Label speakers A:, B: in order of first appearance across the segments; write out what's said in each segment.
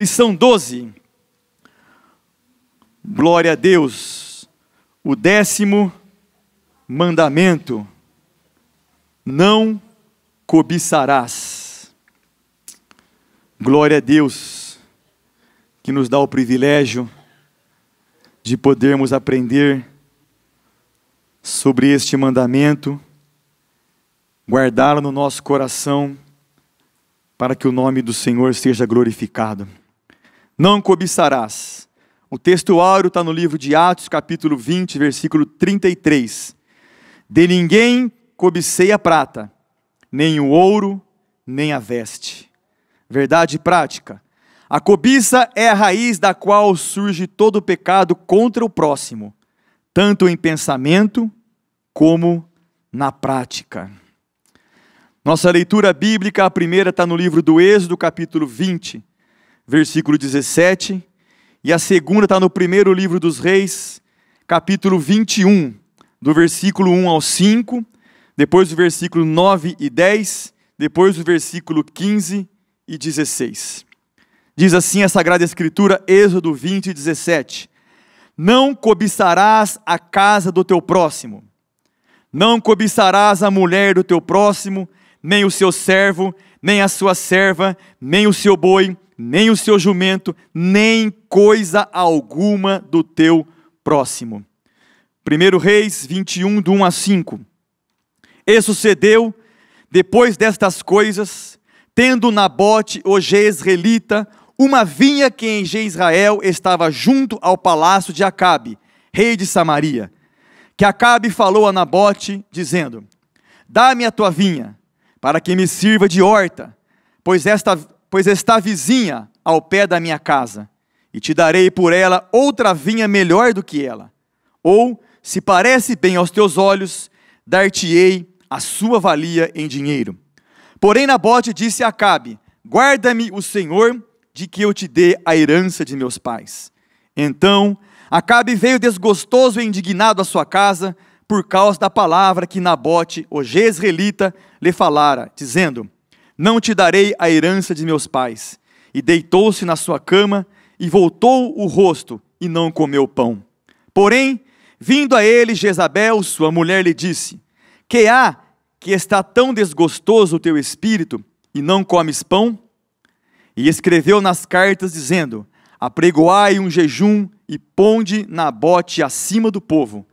A: Lição 12. Glória a Deus. O 10º mandamento. Não cobiçarás. Glória a Deus, que nos dá o privilégio de podermos aprender sobre este mandamento, guardá-lo no nosso coração, para que o nome do Senhor seja glorificado. Não cobiçarás. O texto áureo está no livro de Atos, capítulo 20, versículo 33. De ninguém cobicei a prata, nem o ouro, nem a veste. Verdade prática. A cobiça é a raiz da qual surge todo o pecado contra o próximo, tanto em pensamento como na prática. Nossa leitura bíblica, a primeira está no livro do Êxodo, capítulo 20, versículo 17, e a segunda está no primeiro livro dos Reis, capítulo 21, do versículo 1 ao 5, depois do versículo 9 e 10, depois do versículo 15 e 16. Diz assim a Sagrada Escritura, Êxodo 20, 17. Não cobiçarás a casa do teu próximo, não cobiçarás a mulher do teu próximo, nem o seu servo, nem a sua serva, nem o seu boi, nem o seu jumento, nem coisa alguma do teu próximo. 1 Reis 21, do 1 a 5. E sucedeu, depois destas coisas, tendo Nabote, o jezreelita, uma vinha que em Jezreel estava junto ao palácio de Acabe, rei de Samaria, que Acabe falou a Nabote, dizendo: dá-me a tua vinha, para que me sirva de horta, pois está vizinha ao pé da minha casa, e te darei por ela outra vinha melhor do que ela. Ou, se parece bem aos teus olhos, dar-te-ei a sua valia em dinheiro. Porém Nabote disse a Acabe: guarda-me o Senhor de que eu te dê a herança de meus pais. Então Acabe veio desgostoso e indignado à sua casa, por causa da palavra que Nabote, o jezreelita, lhe falara, dizendo: não te darei a herança de meus pais. E deitou-se na sua cama, e voltou o rosto, e não comeu pão. Porém, vindo a ele Jezabel, sua mulher, lhe disse: que há que está tão desgostoso o teu espírito, e não comes pão? E escreveu nas cartas, dizendo: apregoai um jejum, e ponde Nabote acima do povo.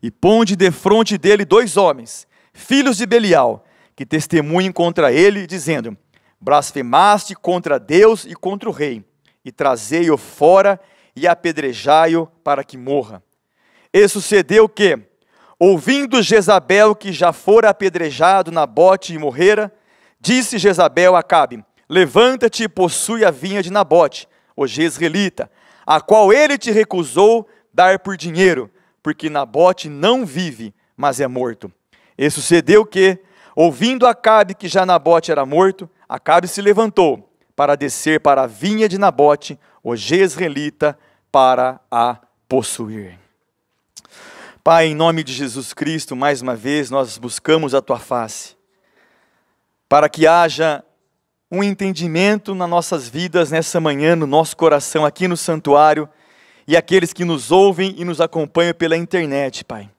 A: E ponde defronte dele 2 homens, filhos de Belial, que testemunhem contra ele, dizendo: blasfemaste contra Deus e contra o rei, e trazei-o fora e apedrejai-o para que morra. E sucedeu que, ouvindo Jezabel que já fora apedrejado Nabote e morrera, disse Jezabel a Acabe: levanta-te e possui a vinha de Nabote, o jezreelita, a qual ele te recusou dar por dinheiro, porque Nabote não vive, mas é morto. E sucedeu que, ouvindo Acabe que já Nabote era morto, Acabe se levantou para descer para a vinha de Nabote, o jezreelita, para a possuir. Pai, em nome de Jesus Cristo, mais uma vez nós buscamos a Tua face, para que haja um entendimento nas nossas vidas nessa manhã, no nosso coração, aqui no santuário, e aqueles que nos ouvem e nos acompanham pela internet, Pai.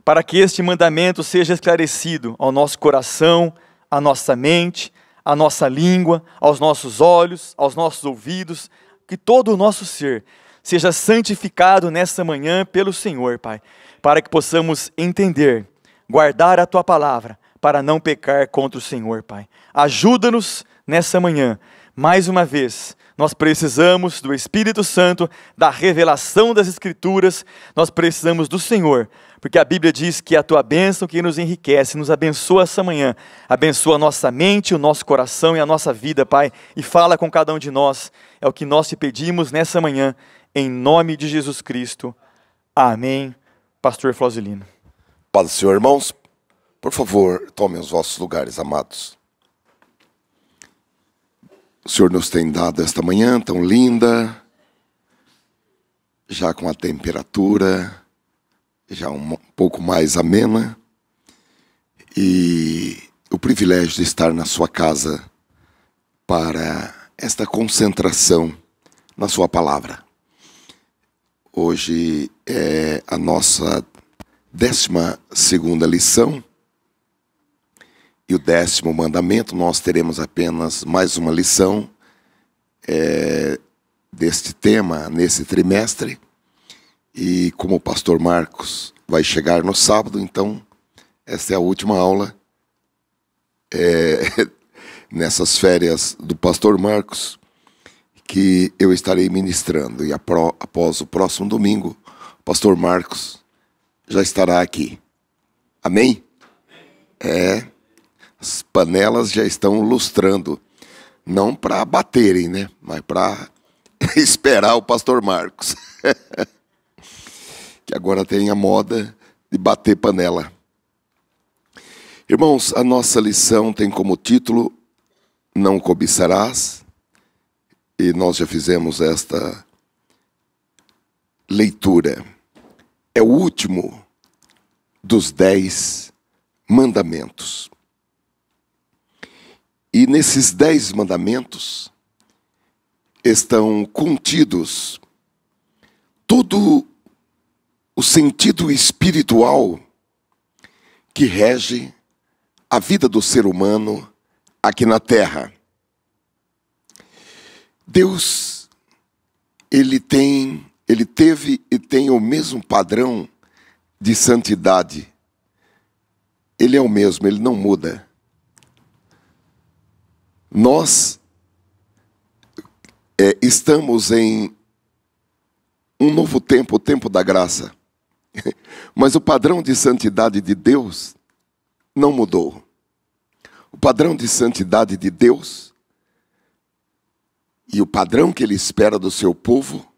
A: Para que este mandamento seja esclarecido ao nosso coração, à nossa mente, à nossa língua, aos nossos olhos, aos nossos ouvidos, que todo o nosso ser seja santificado nessa manhã pelo Senhor, Pai. Para que possamos entender, guardar a Tua palavra, para não pecar contra o Senhor, Pai. Ajuda-nos nessa manhã, mais uma vez. Nós precisamos do Espírito Santo, da revelação das Escrituras, nós precisamos do Senhor, porque a Bíblia diz que é a Tua bênção que nos enriquece, nos abençoa essa manhã, abençoa a nossa mente, o nosso coração e a nossa vida, Pai, e fala com cada um de nós, é o que nós te pedimos nessa manhã, em nome de Jesus Cristo, amém. Pastor Flausilino.
B: Paz do Senhor, irmãos, por favor, tomem os vossos lugares, amados. O Senhor nos tem dado esta manhã tão linda, já com a temperatura já um pouco mais amena, e o privilégio de estar na sua casa para esta concentração na sua palavra. Hoje é a nossa 12ª lição e o 10º mandamento. Nós teremos apenas mais uma lição deste tema nesse trimestre. E como o pastor Marcos vai chegar no sábado, então esta é a última aula nessas férias do pastor Marcos, que eu estarei ministrando. E após o próximo domingo, o pastor Marcos já estará aqui. Amém? As panelas já estão lustrando. Não para baterem, né? Mas para esperar o pastor Marcos. Que agora tem a moda de bater panela. Irmãos, a nossa lição tem como título Não Cobiçarás. E nós já fizemos esta leitura. É o último dos 10 mandamentos. E nesses 10 mandamentos estão contidos todo o sentido espiritual que rege a vida do ser humano aqui na terra. Deus, ele teve e tem o mesmo padrão de santidade. Ele é o mesmo, ele não muda. Nós estamos em um novo tempo, o tempo da graça. Mas o padrão de santidade de Deus não mudou. O padrão de santidade de Deus e o padrão que Ele espera do seu povo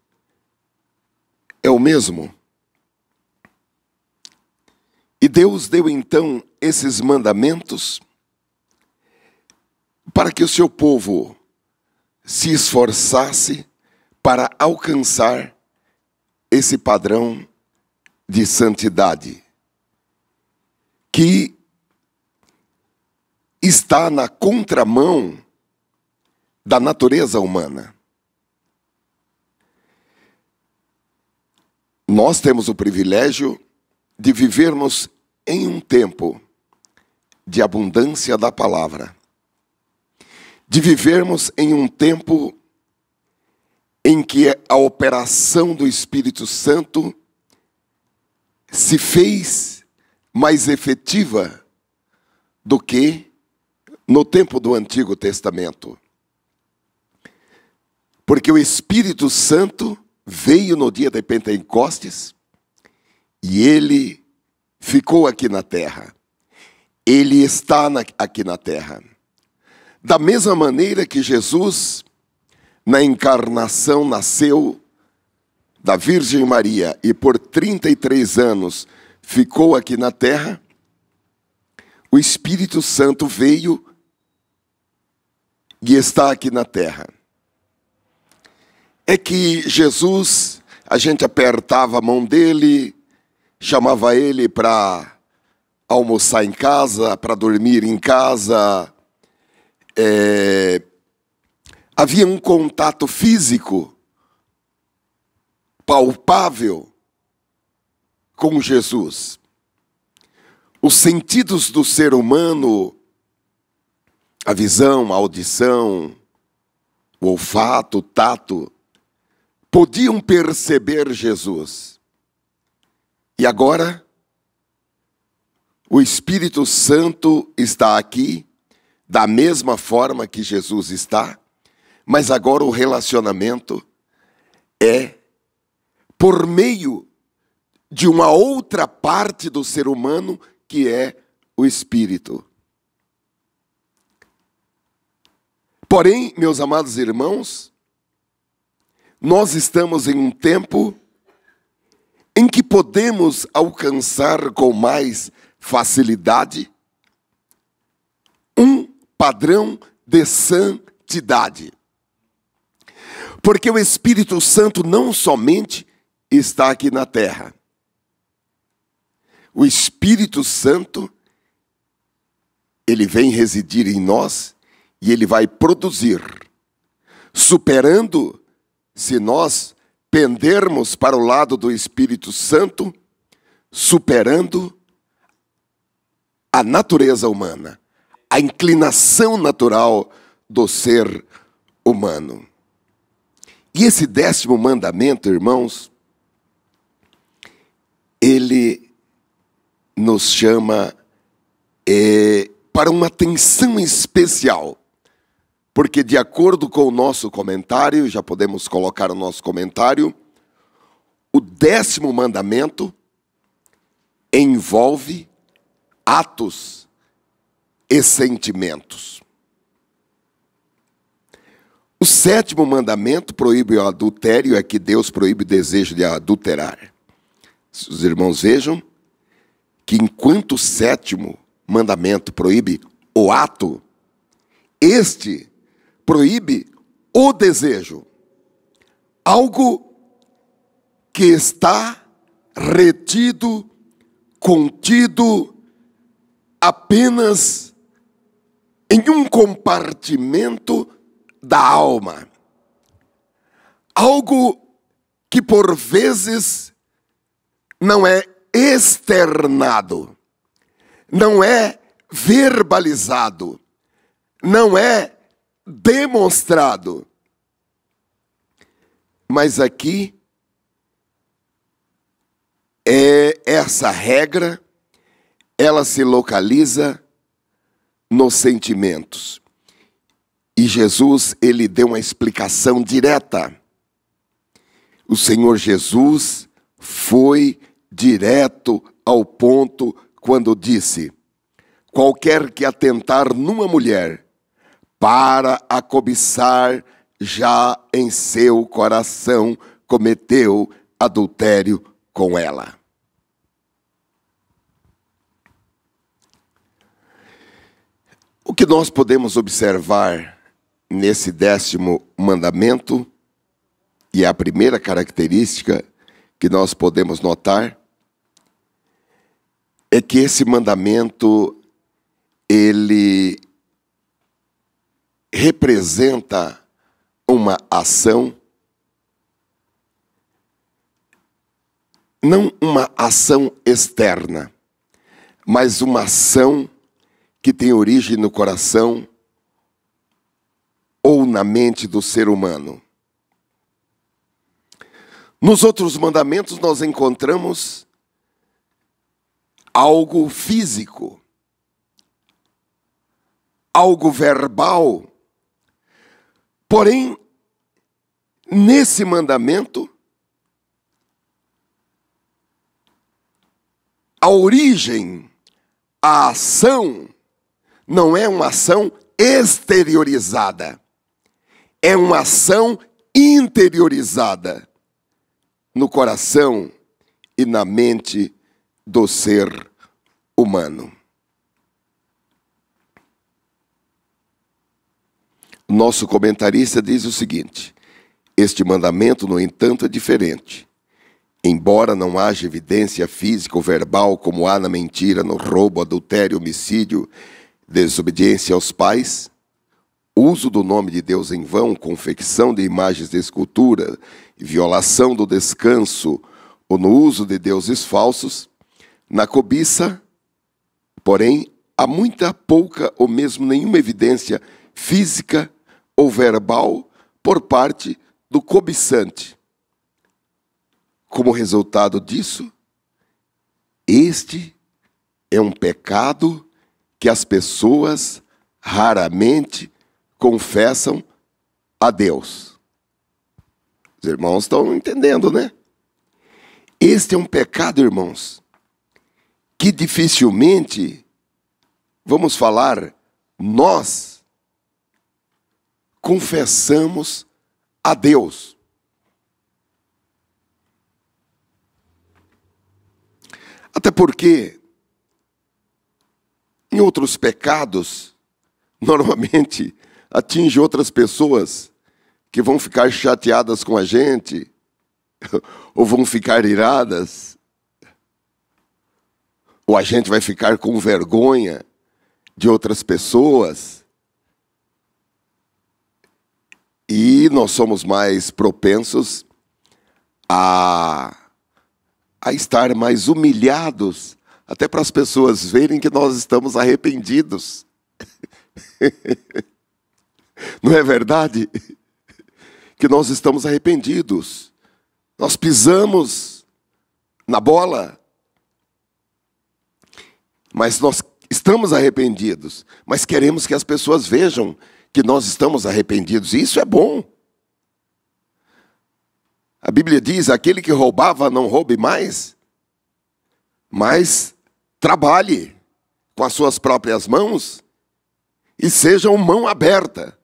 B: é o mesmo. E Deus deu então esses mandamentos para que o seu povo se esforçasse para alcançar esse padrão de santidade, que está na contramão da natureza humana. Nós temos o privilégio de vivermos em um tempo de abundância da palavra, de vivermos em um tempo em que a operação do Espírito Santo se fez mais efetiva do que no tempo do Antigo Testamento. Porque o Espírito Santo veio no dia de Pentecostes e ele ficou aqui na terra. Ele está aqui na terra. Da mesma maneira que Jesus, na encarnação, nasceu da Virgem Maria e por 33 anos ficou aqui na terra, o Espírito Santo veio e está aqui na terra. É que Jesus, a gente apertava a mão dele, chamava ele para almoçar em casa, para dormir em casa. Havia um contato físico, palpável, com Jesus. Os sentidos do ser humano, a visão, a audição, o olfato, o tato, podiam perceber Jesus. E agora, o Espírito Santo está aqui, da mesma forma que Jesus está, mas agora o relacionamento é por meio de uma outra parte do ser humano, que é o Espírito. Porém, meus amados irmãos, nós estamos em um tempo em que podemos alcançar com mais facilidade um padrão de santidade. Porque o Espírito Santo não somente está aqui na terra. O Espírito Santo, ele vem residir em nós e ele vai produzir, superando se nós pendermos para o lado do Espírito Santo, superando a natureza humana, a inclinação natural do ser humano. E esse 10º mandamento, irmãos, ele nos chama para uma atenção especial, porque de acordo com o nosso comentário, já podemos colocar o nosso comentário, o 10º mandamento envolve atos e sentimentos. O 7º mandamento proíbe o adultério, é que Deus proíbe o desejo de adulterar. Os irmãos vejam que enquanto o 7º mandamento proíbe o ato, este proíbe o desejo. Algo que está retido, contido apenas em um compartimento da alma. Algo que por vezes não é externado, não é verbalizado, não é demonstrado. Mas aqui essa regra, ela se localiza nos sentimentos. E Jesus, ele deu uma explicação direta. O Senhor Jesus foi direto ao ponto quando disse: qualquer que atentar numa mulher para a cobiçar, já em seu coração cometeu adultério com ela. O que nós podemos observar nesse 10º mandamento, e a primeira característica que nós podemos notar, é que esse mandamento, ele representa uma ação, não uma ação externa, mas uma ação que tem origem no coração ou na mente do ser humano. Nos outros mandamentos nós encontramos algo físico, algo verbal. Porém, nesse mandamento, a origem, a ação, não é uma ação exteriorizada, é uma ação interiorizada no coração e na mente do ser humano. Nosso comentarista diz o seguinte: este mandamento, no entanto, é diferente. Embora não haja evidência física ou verbal, como há na mentira, no roubo, adultério, homicídio, desobediência aos pais, uso do nome de Deus em vão, confecção de imagens de escultura, violação do descanso, ou no uso de deuses falsos, na cobiça, porém, há muita, pouca ou mesmo nenhuma evidência física ou verbal por parte do cobiçante. Como resultado disso, este é um pecado que as pessoas raramente confessam a Deus. Os irmãos estão entendendo, né? Este é um pecado, irmãos, que dificilmente, vamos falar, nós confessamos a Deus. Até porque, em outros pecados, normalmente atinge outras pessoas que vão ficar chateadas com a gente, ou vão ficar iradas, ou a gente vai ficar com vergonha de outras pessoas. E nós somos mais propensos a estar mais humilhados, até para as pessoas verem que nós estamos arrependidos. Não é verdade? Que nós estamos arrependidos. Nós pisamos na bola, mas nós estamos arrependidos. Mas queremos que as pessoas vejam que nós estamos arrependidos. E isso é bom. A Bíblia diz, aquele que roubava não roube mais, mas trabalhe com as suas próprias mãos e seja uma mão aberta.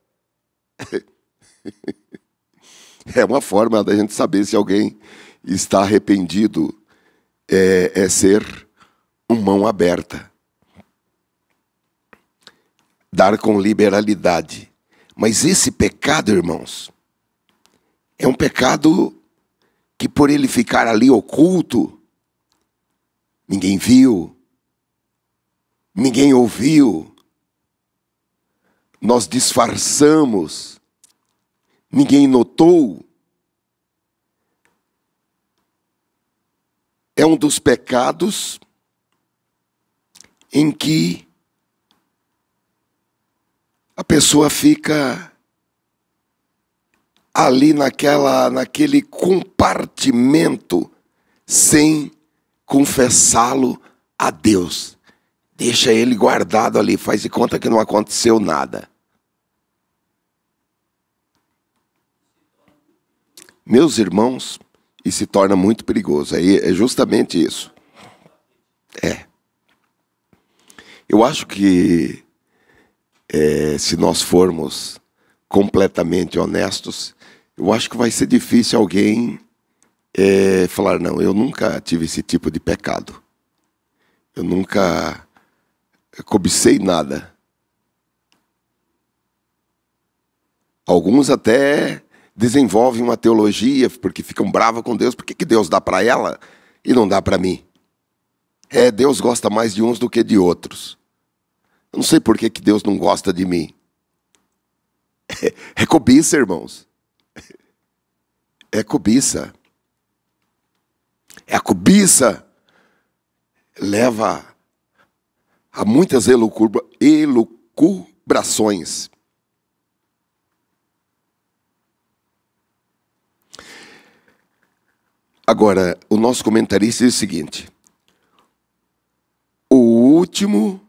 B: É uma forma da gente saber se alguém está arrependido, é ser uma mão aberta. Dar com liberalidade. Mas esse pecado, irmãos, é um pecado que por ele ficar ali oculto, ninguém viu, ninguém ouviu, nós disfarçamos, ninguém notou. É um dos pecados em que a pessoa fica ali naquele compartimento sem confessá-lo a Deus. Deixa ele guardado ali, faz de conta que não aconteceu nada. Meus irmãos, e se torna muito perigoso. É justamente isso. Eu acho que se nós formos completamente honestos, eu acho que vai ser difícil alguém falar, não, eu nunca tive esse tipo de pecado. Eu nunca cobicei nada. Alguns até desenvolvem uma teologia, porque ficam bravos com Deus. Por que Deus dá para ela e não dá para mim? Deus gosta mais de uns do que de outros. Eu não sei por que Deus não gosta de mim. É cobiça, irmãos. É cobiça. A cobiça leva a muitas elucubrações. Agora, o nosso comentarista diz o seguinte: o último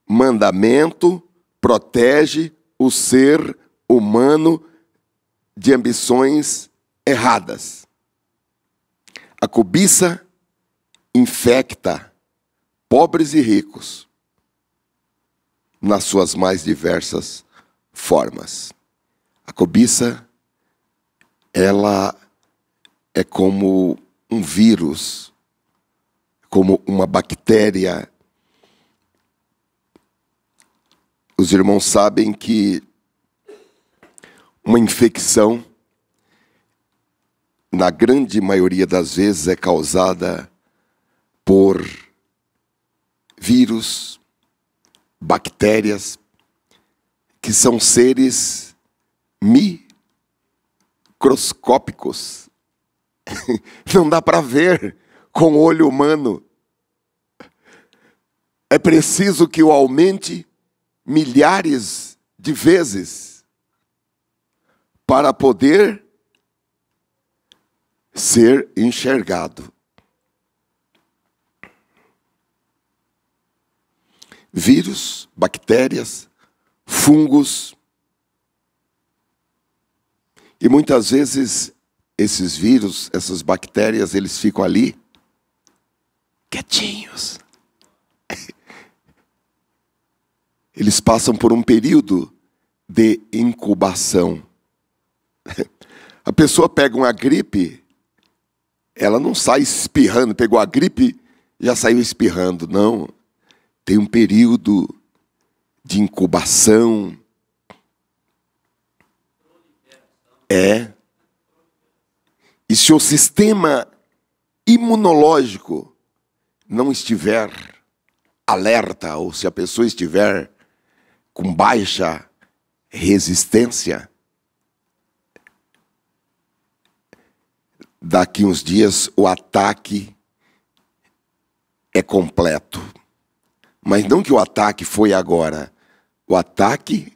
B: mandamento protege o ser humano de ambições erradas. A cobiça infecta pobres e ricos nas suas mais diversas formas. A cobiça, ela é como um vírus, como uma bactéria. Os irmãos sabem que uma infecção, na grande maioria das vezes, é causada por vírus, bactérias, que são seres microscópicos. Não dá para ver com o olho humano. É preciso que o aumente milhares de vezes para poder ser enxergado. Vírus, bactérias, fungos. E muitas vezes esses vírus, essas bactérias, eles ficam ali quietinhos. Eles passam por um período de incubação. A pessoa pega uma gripe, ela não sai espirrando, pegou a gripe, já saiu espirrando, não. Tem um período de incubação. E se o sistema imunológico não estiver alerta, ou se a pessoa estiver com baixa resistência, daqui uns dias o ataque é completo. Mas não que o ataque foi agora. O ataque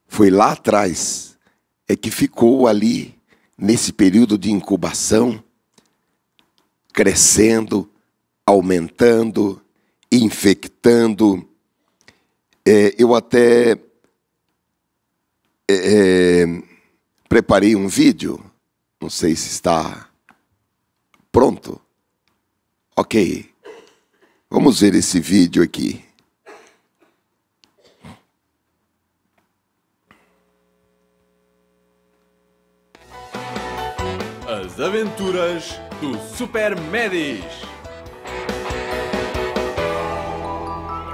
B: foi lá atrás. É que ficou ali, nesse período de incubação, crescendo, aumentando, infectando. Eu até preparei um vídeo, não sei se está pronto. Ok, vamos ver esse vídeo aqui.
C: As aventuras do Super Medis.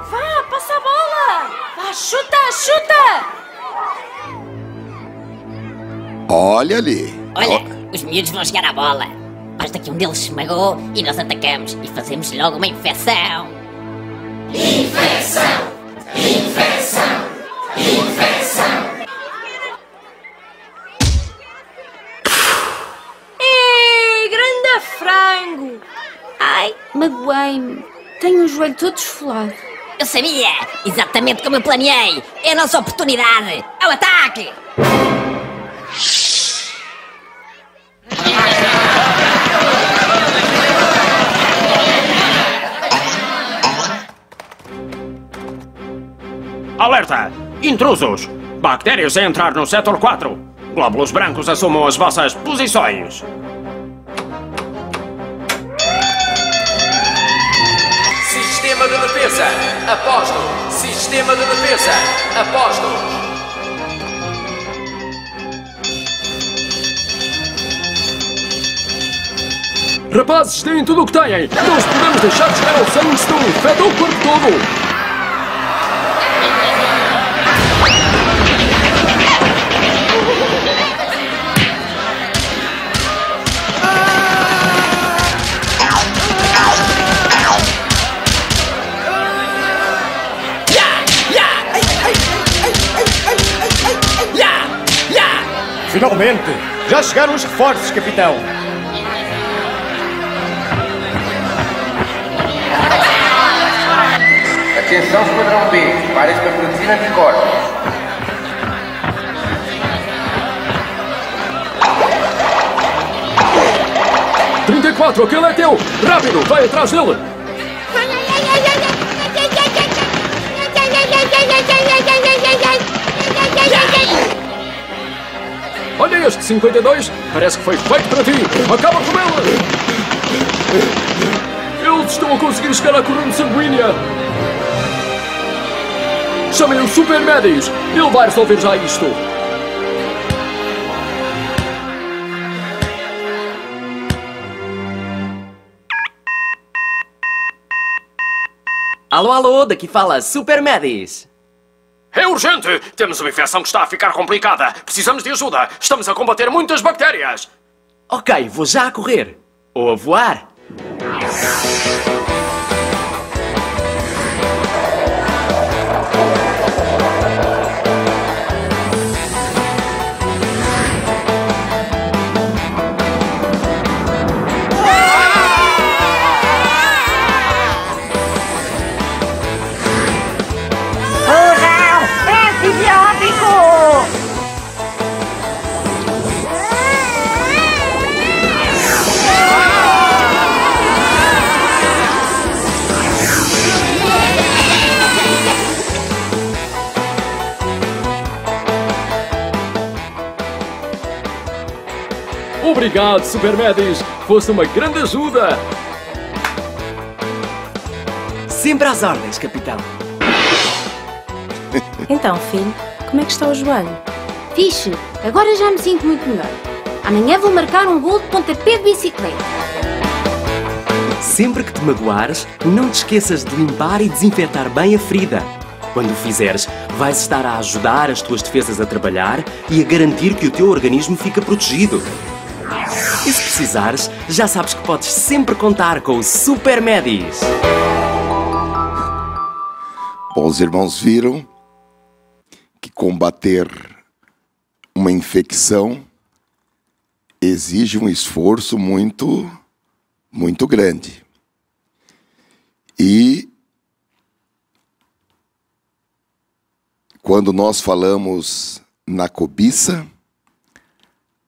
D: Vá, passa a bola! Vá, chuta, chuta!
B: Olha ali.
E: Olha, os miúdos vão chegar à bola. Basta que um deles se esmagou e nós atacamos e fazemos logo uma infecção.
D: Infecção! Infecção! Infecção! Ei, grande frango! Ai, magoei-me. Tenho o joelho todo esfolado.
E: Eu sabia! Exatamente como eu planeei! É a nossa oportunidade! Ao ataque!
F: Alerta! Intrusos! Bactérias a entrar no setor 4. Glóbulos brancos assumam as vossas posições.
G: Sistema de defesa, aposto. Sistema de defesa, aposto.
F: Rapazes, deem tudo o que têm! Não os podemos deixar chegar ao sangue, senão infecta o corpo todo!
H: Finalmente! Já chegaram os reforços, capitão!
G: Atenção, esquadrão B. Preparem-se para produzir anticorpos.
F: "34, aquele é teu! Rápido, vai atrás dele! Olha este 52, parece que foi feito para ti! Acaba com ele! Eles estão a conseguir chegar à corrente sanguínea! Chamem o Super Medis! Ele vai resolver já isto!
I: Alô, alô, daqui fala Super Medis.
F: É urgente! Temos uma infecção que está a ficar complicada. Precisamos de ajuda. Estamos a combater muitas bactérias.
I: Ok, vou já a correr. Ou a voar.
F: Obrigado, Super Medis. Fosse uma grande ajuda.
I: Sempre às ordens, capitão.
D: Então, filho, como é que está o joelho? Fixe, agora já me sinto muito melhor. Amanhã vou marcar um gol de pontapé de bicicleta.
I: Sempre que te magoares, não te esqueças de limpar e desinfetar bem a ferida. Quando o fizeres, vais estar a ajudar as tuas defesas a trabalhar e a garantir que o teu organismo fica protegido. E se precisares, já sabes que podes sempre contar com o Super Medis.
B: Bom, os irmãos viram que combater uma infecção exige um esforço muito grande. E quando nós falamos na cobiça,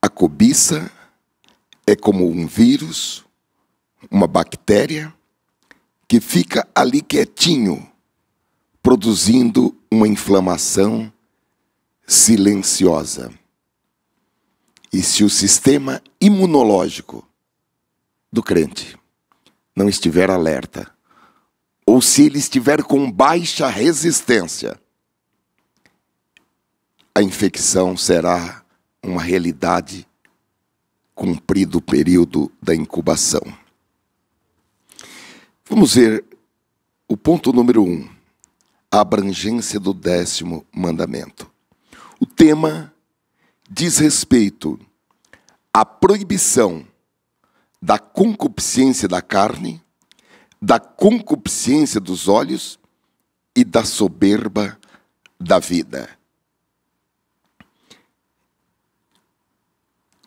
B: a cobiça é como um vírus, uma bactéria, que fica ali quietinho, produzindo uma inflamação silenciosa. E se o sistema imunológico do crente não estiver alerta, ou se ele estiver com baixa resistência, a infecção será uma realidade cumprido o período da incubação. Vamos ver o ponto número 1, a abrangência do 10º mandamento. O tema diz respeito à proibição da concupiscência da carne, da concupiscência dos olhos e da soberba da vida.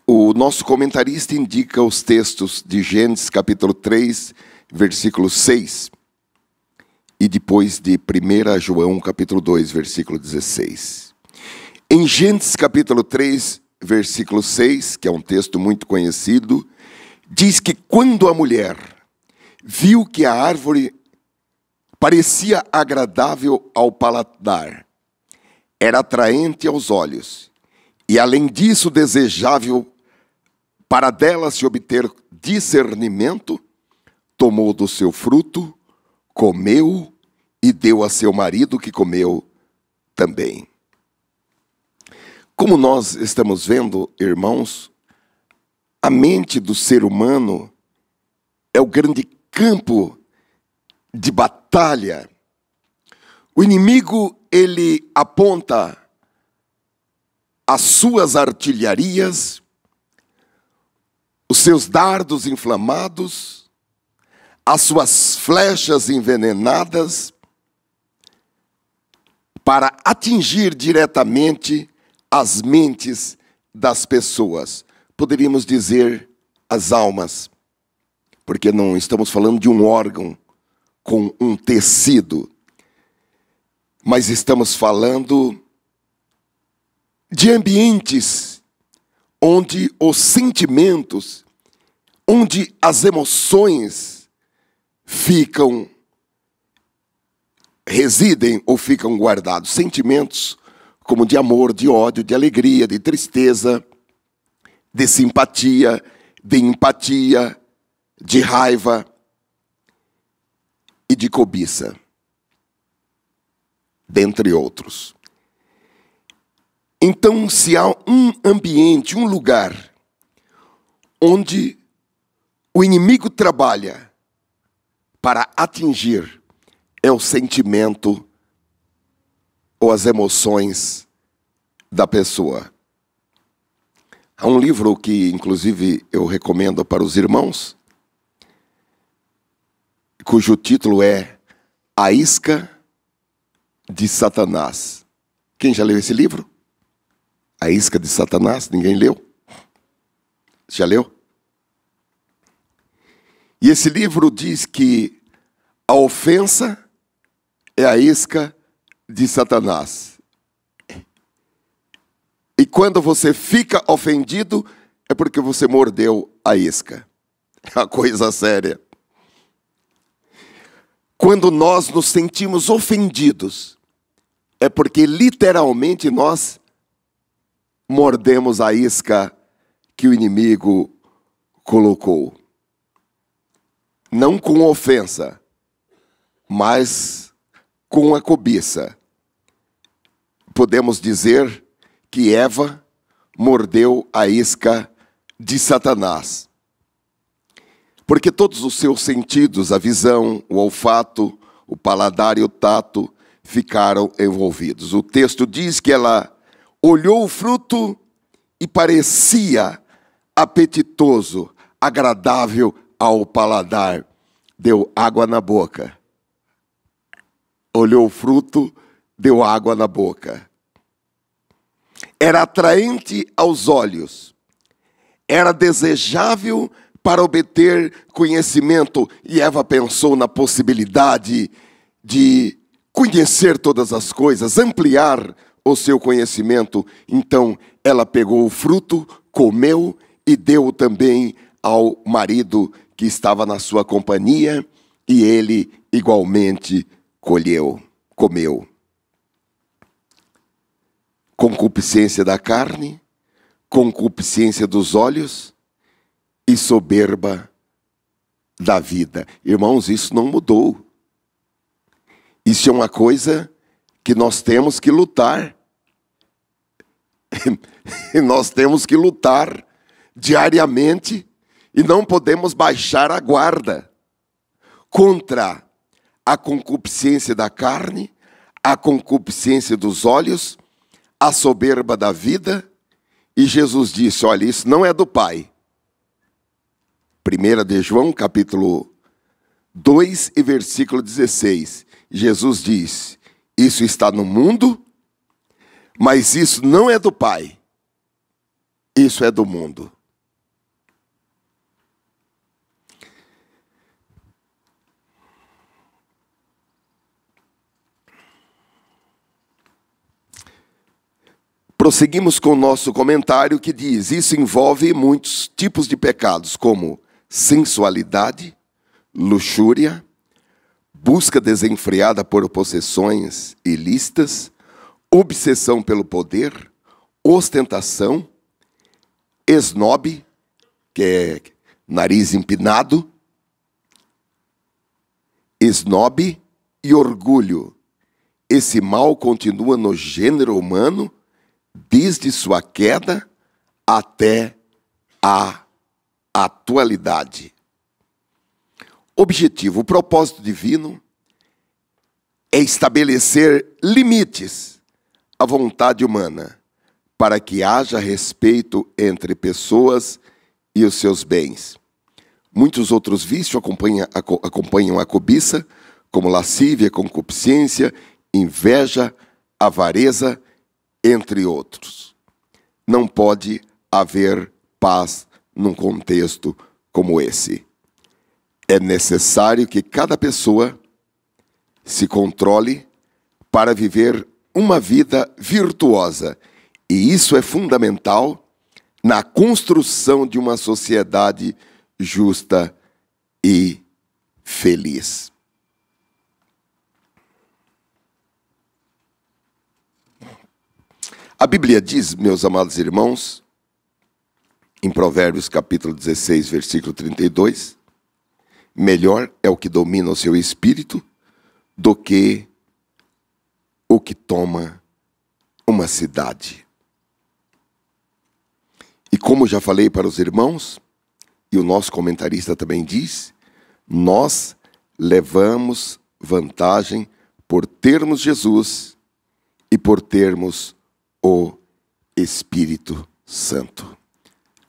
B: O nosso comentarista indica os textos de Gênesis capítulo 3, versículo 6, e depois de 1 João capítulo 2, versículo 16. Em Gênesis capítulo 3, versículo 6, que é um texto muito conhecido, diz que quando a mulher viu que a árvore parecia agradável ao paladar, era atraente aos olhos, e além disso desejável para dela se obter discernimento, tomou do seu fruto, comeu e deu a seu marido, que comeu também. Como nós estamos vendo, irmãos, a mente do ser humano é o grande campo de batalha. O inimigo, ele aponta as suas artilharias, os seus dardos inflamados, as suas flechas envenenadas, para atingir diretamente as mentes das pessoas. Poderíamos dizer as almas, porque não estamos falando de um órgão com um tecido, mas estamos falando de ambientes onde os sentimentos, onde as emoções residem ou ficam guardados. Sentimentos como de amor, de ódio, de alegria, de tristeza, de simpatia, de empatia, de raiva e de cobiça, dentre outros. Então, se há um ambiente, um lugar, onde o inimigo trabalha para atingir, é o sentimento ou as emoções da pessoa. Há um livro que, inclusive, eu recomendo para os irmãos, cujo título é A Isca de Satanás. Quem já leu esse livro? A Isca de Satanás? Ninguém leu? Já leu? E esse livro diz que a ofensa é a isca de Satanás. E quando você fica ofendido, é porque você mordeu a isca. É uma coisa séria. Quando nós nos sentimos ofendidos, é porque literalmente nós mordemos a isca que o inimigo colocou. Não com ofensa, mas com a cobiça. Podemos dizer que Eva mordeu a isca de Satanás. Porque todos os seus sentidos, a visão, o olfato, o paladar e o tato, ficaram envolvidos. O texto diz que ela olhou o fruto e parecia apetitoso, agradável ao paladar. Deu água na boca. Olhou o fruto, deu água na boca. Era atraente aos olhos. era desejável para obter conhecimento, e Eva pensou na possibilidade de conhecer todas as coisas, ampliar o seu conhecimento. Então ela pegou o fruto, comeu e deu também ao marido que estava na sua companhia, e ele igualmente comeu. Concupiscência da carne, concupiscência dos olhos e soberba da vida. Irmãos, isso não mudou. Isso é uma coisa que nós temos que lutar. Nós temos que lutar diariamente e não podemos baixar a guarda contra a concupiscência da carne, a concupiscência dos olhos, a soberba da vida. E Jesus disse, olha, isso não é do Pai. 1 de João, capítulo 2 e versículo 16. Jesus diz, isso está no mundo, mas isso não é do Pai. Isso é do mundo. Prosseguimos com o nosso comentário que diz, isso envolve muitos tipos de pecados, como sensualidade, luxúria, busca desenfreada por possessões ilícitas, obsessão pelo poder, ostentação, esnobe, que é nariz empinado, esnobe e orgulho. Esse mal continua no gênero humano desde sua queda até a atualidade. Objetivo, o propósito divino é estabelecer limites à vontade humana, para que haja respeito entre pessoas e os seus bens. Muitos outros vícios acompanham a cobiça, como lascívia, concupiscência, inveja, avareza, entre outros. Não pode haver paz num contexto como esse. É necessário que cada pessoa se controle para viver uma vida virtuosa. E isso é fundamental na construção de uma sociedade justa e feliz. A Bíblia diz, meus amados irmãos, em Provérbios capítulo 16, versículo 32, melhor é o que domina o seu espírito do que o que toma uma cidade. E como já falei para os irmãos, e o nosso comentarista também diz, nós levamos vantagem por termos Jesus e por termos o Espírito Santo.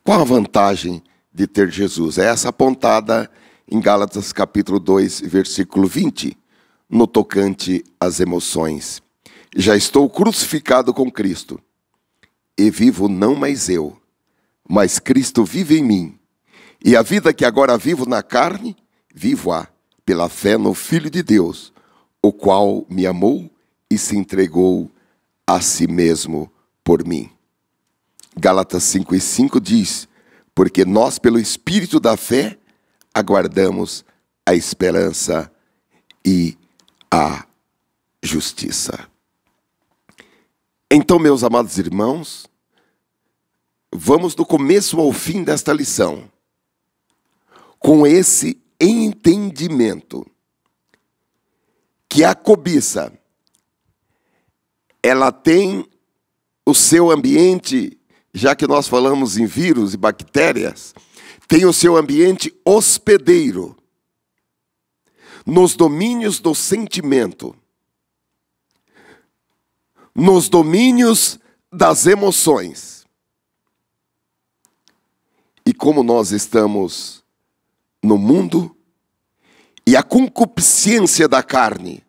B: Qual a vantagem de ter Jesus? É essa apontada em Gálatas capítulo 2, versículo 20, no tocante às emoções. Já estou crucificado com Cristo, e vivo não mais eu, mas Cristo vive em mim. E a vida que agora vivo na carne, vivo-a pela fé no Filho de Deus, o qual me amou e se entregou a si mesmo por mim. Gálatas 5:5 diz, porque nós pelo Espírito da fé aguardamos a esperança e a justiça. Então, meus amados irmãos, vamos do começo ao fim desta lição, com esse entendimento que a cobiça, ela tem o seu ambiente, já que nós falamos em vírus e bactérias, tem o seu ambiente hospedeiro, nos domínios do sentimento, nos domínios das emoções. E como nós estamos no mundo, e a concupiscência da carne,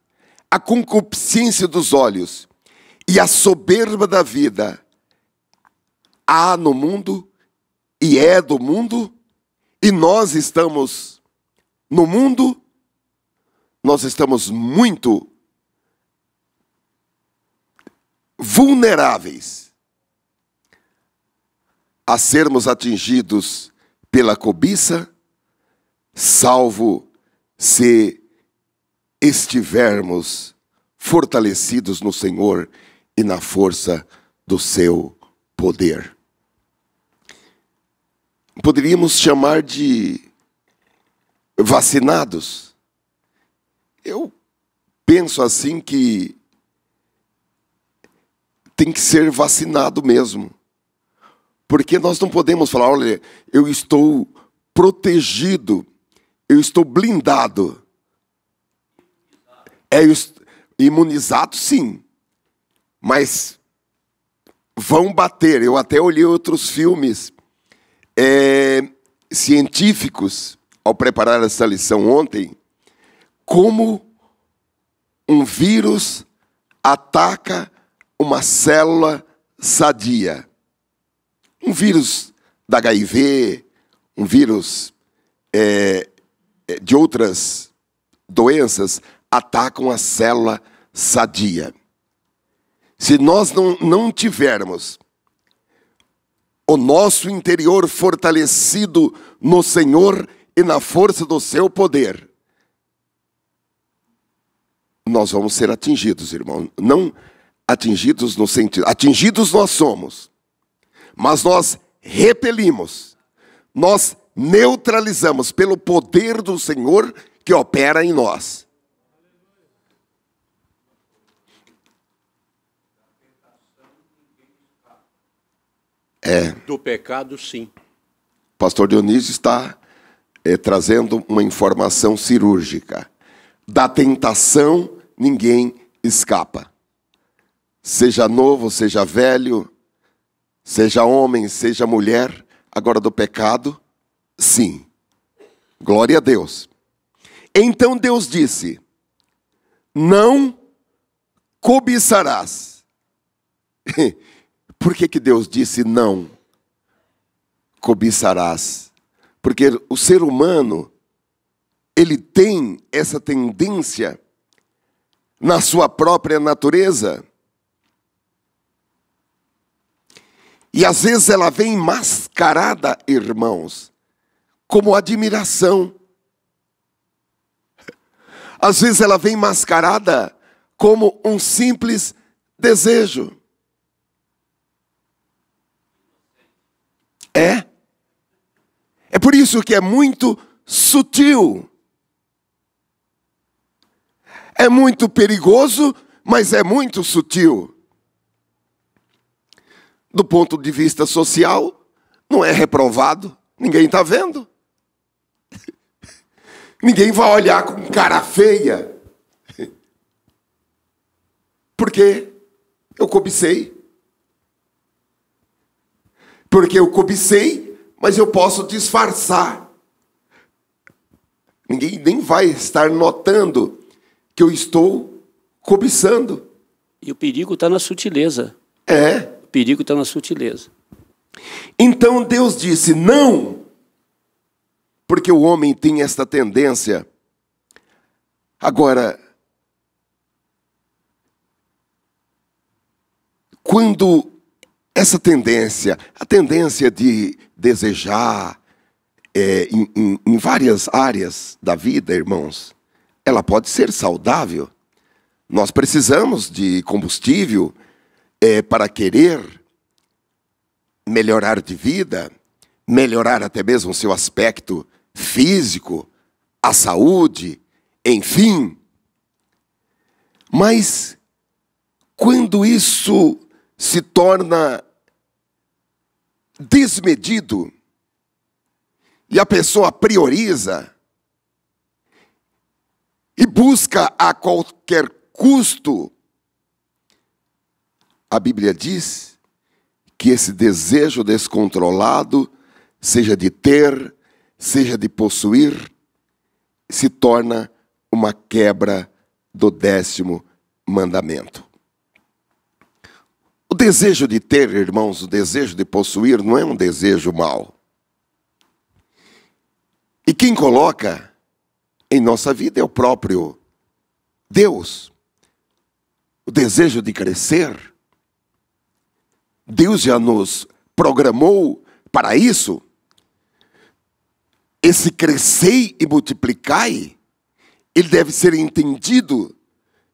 B: a concupiscência dos olhos e a soberba da vida há no mundo, e ele é do mundo e nós estamos no mundo, nós estamos muito vulneráveis a sermos atingidos pela cobiça, salvo se estivermos fortalecidos no Senhor e na força do seu poder. Poderíamos chamar de vacinados. Eu penso assim que tem que ser vacinado mesmo. Porque nós não podemos falar, olha, eu estou protegido, eu estou blindado. Imunizado, sim. Mas vão bater. Eu até olhei outros filmes científicos, ao preparar essa lição ontem, como um vírus ataca uma célula sadia. Um vírus da HIV, um vírus de outras doenças, atacam a célula sadia. Se nós não tivermos o nosso interior fortalecido no Senhor e na força do seu poder, nós vamos ser atingidos, irmão. Não atingidos no sentido... Atingidos nós somos, mas nós repelimos, nós neutralizamos pelo poder do Senhor que opera em nós.
J: Do pecado, sim.
B: Pastor Dionísio está trazendo uma informação cirúrgica. Da tentação, ninguém escapa. Seja novo, seja velho, seja homem, seja mulher. Agora do pecado, sim. Glória a Deus. Então Deus disse: não cobiçarás. Por que Deus disse não cobiçarás? Porque o ser humano, ele tem essa tendência na sua própria natureza. E às vezes ela vem mascarada, irmãos, como admiração. Às vezes ela vem mascarada como um simples desejo. É por isso que é muito sutil. É muito perigoso, mas é muito sutil. Do ponto de vista social, não é reprovado. Ninguém está vendo. Ninguém vai olhar com cara feia. Porque eu cobicei. Porque eu cobicei, mas eu posso disfarçar. Ninguém nem vai estar notando que eu estou cobiçando.
J: E o perigo está na sutileza. O perigo está na sutileza.
B: Então Deus disse não, porque o homem tem esta tendência. Agora, quando essa tendência, a tendência de desejar em várias áreas da vida, irmãos, ela pode ser saudável. Nós precisamos de combustível para querer melhorar de vida, melhorar até mesmo o seu aspecto físico, a saúde, enfim. Mas quando isso se torna desmedido e a pessoa prioriza e busca a qualquer custo, a Bíblia diz que esse desejo descontrolado, seja de ter, seja de possuir, se torna uma quebra do 10º mandamento. O desejo de ter, irmãos, o desejo de possuir não é um desejo mau. E quem coloca em nossa vida é o próprio Deus. O desejo de crescer. Deus já nos programou para isso. Esse crescei e multiplicai, ele deve ser entendido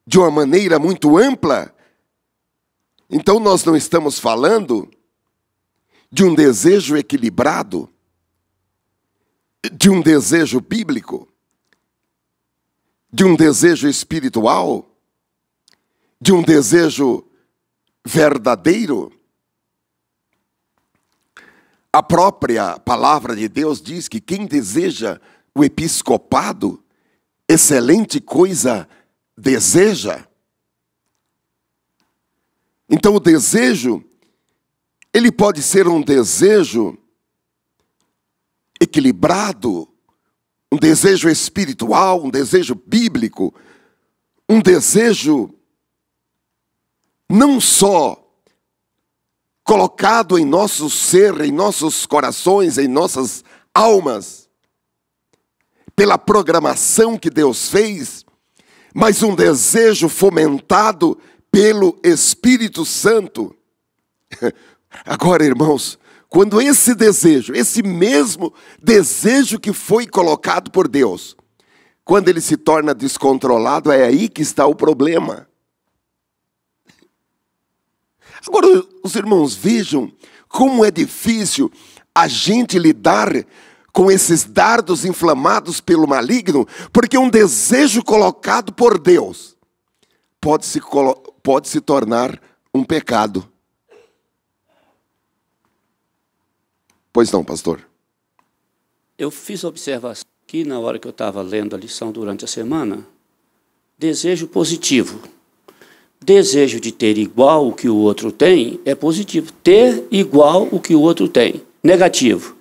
B: de uma maneira muito ampla. Então nós não estamos falando de um desejo equilibrado, de um desejo bíblico, de um desejo espiritual, de um desejo verdadeiro. A própria palavra de Deus diz que quem deseja o episcopado, excelente coisa deseja. Então o desejo, ele pode ser um desejo equilibrado, um desejo espiritual, um desejo bíblico, um desejo não só colocado em nosso ser, em nossos corações, em nossas almas, pela programação que Deus fez, mas um desejo fomentado pelo Espírito Santo. Agora, irmãos, quando esse desejo, esse mesmo desejo que foi colocado por Deus, quando ele se torna descontrolado, é aí que está o problema. Agora, os irmãos, vejam como é difícil a gente lidar com esses dardos inflamados pelo maligno, porque um desejo colocado por Deus pode se tornar um pecado. Pois não, pastor?
J: Eu fiz observação aqui na hora que eu estava lendo a lição durante a semana. Desejo positivo. Desejo de ter igual o que o outro tem é positivo. Ter igual o que o outro tem. Negativo.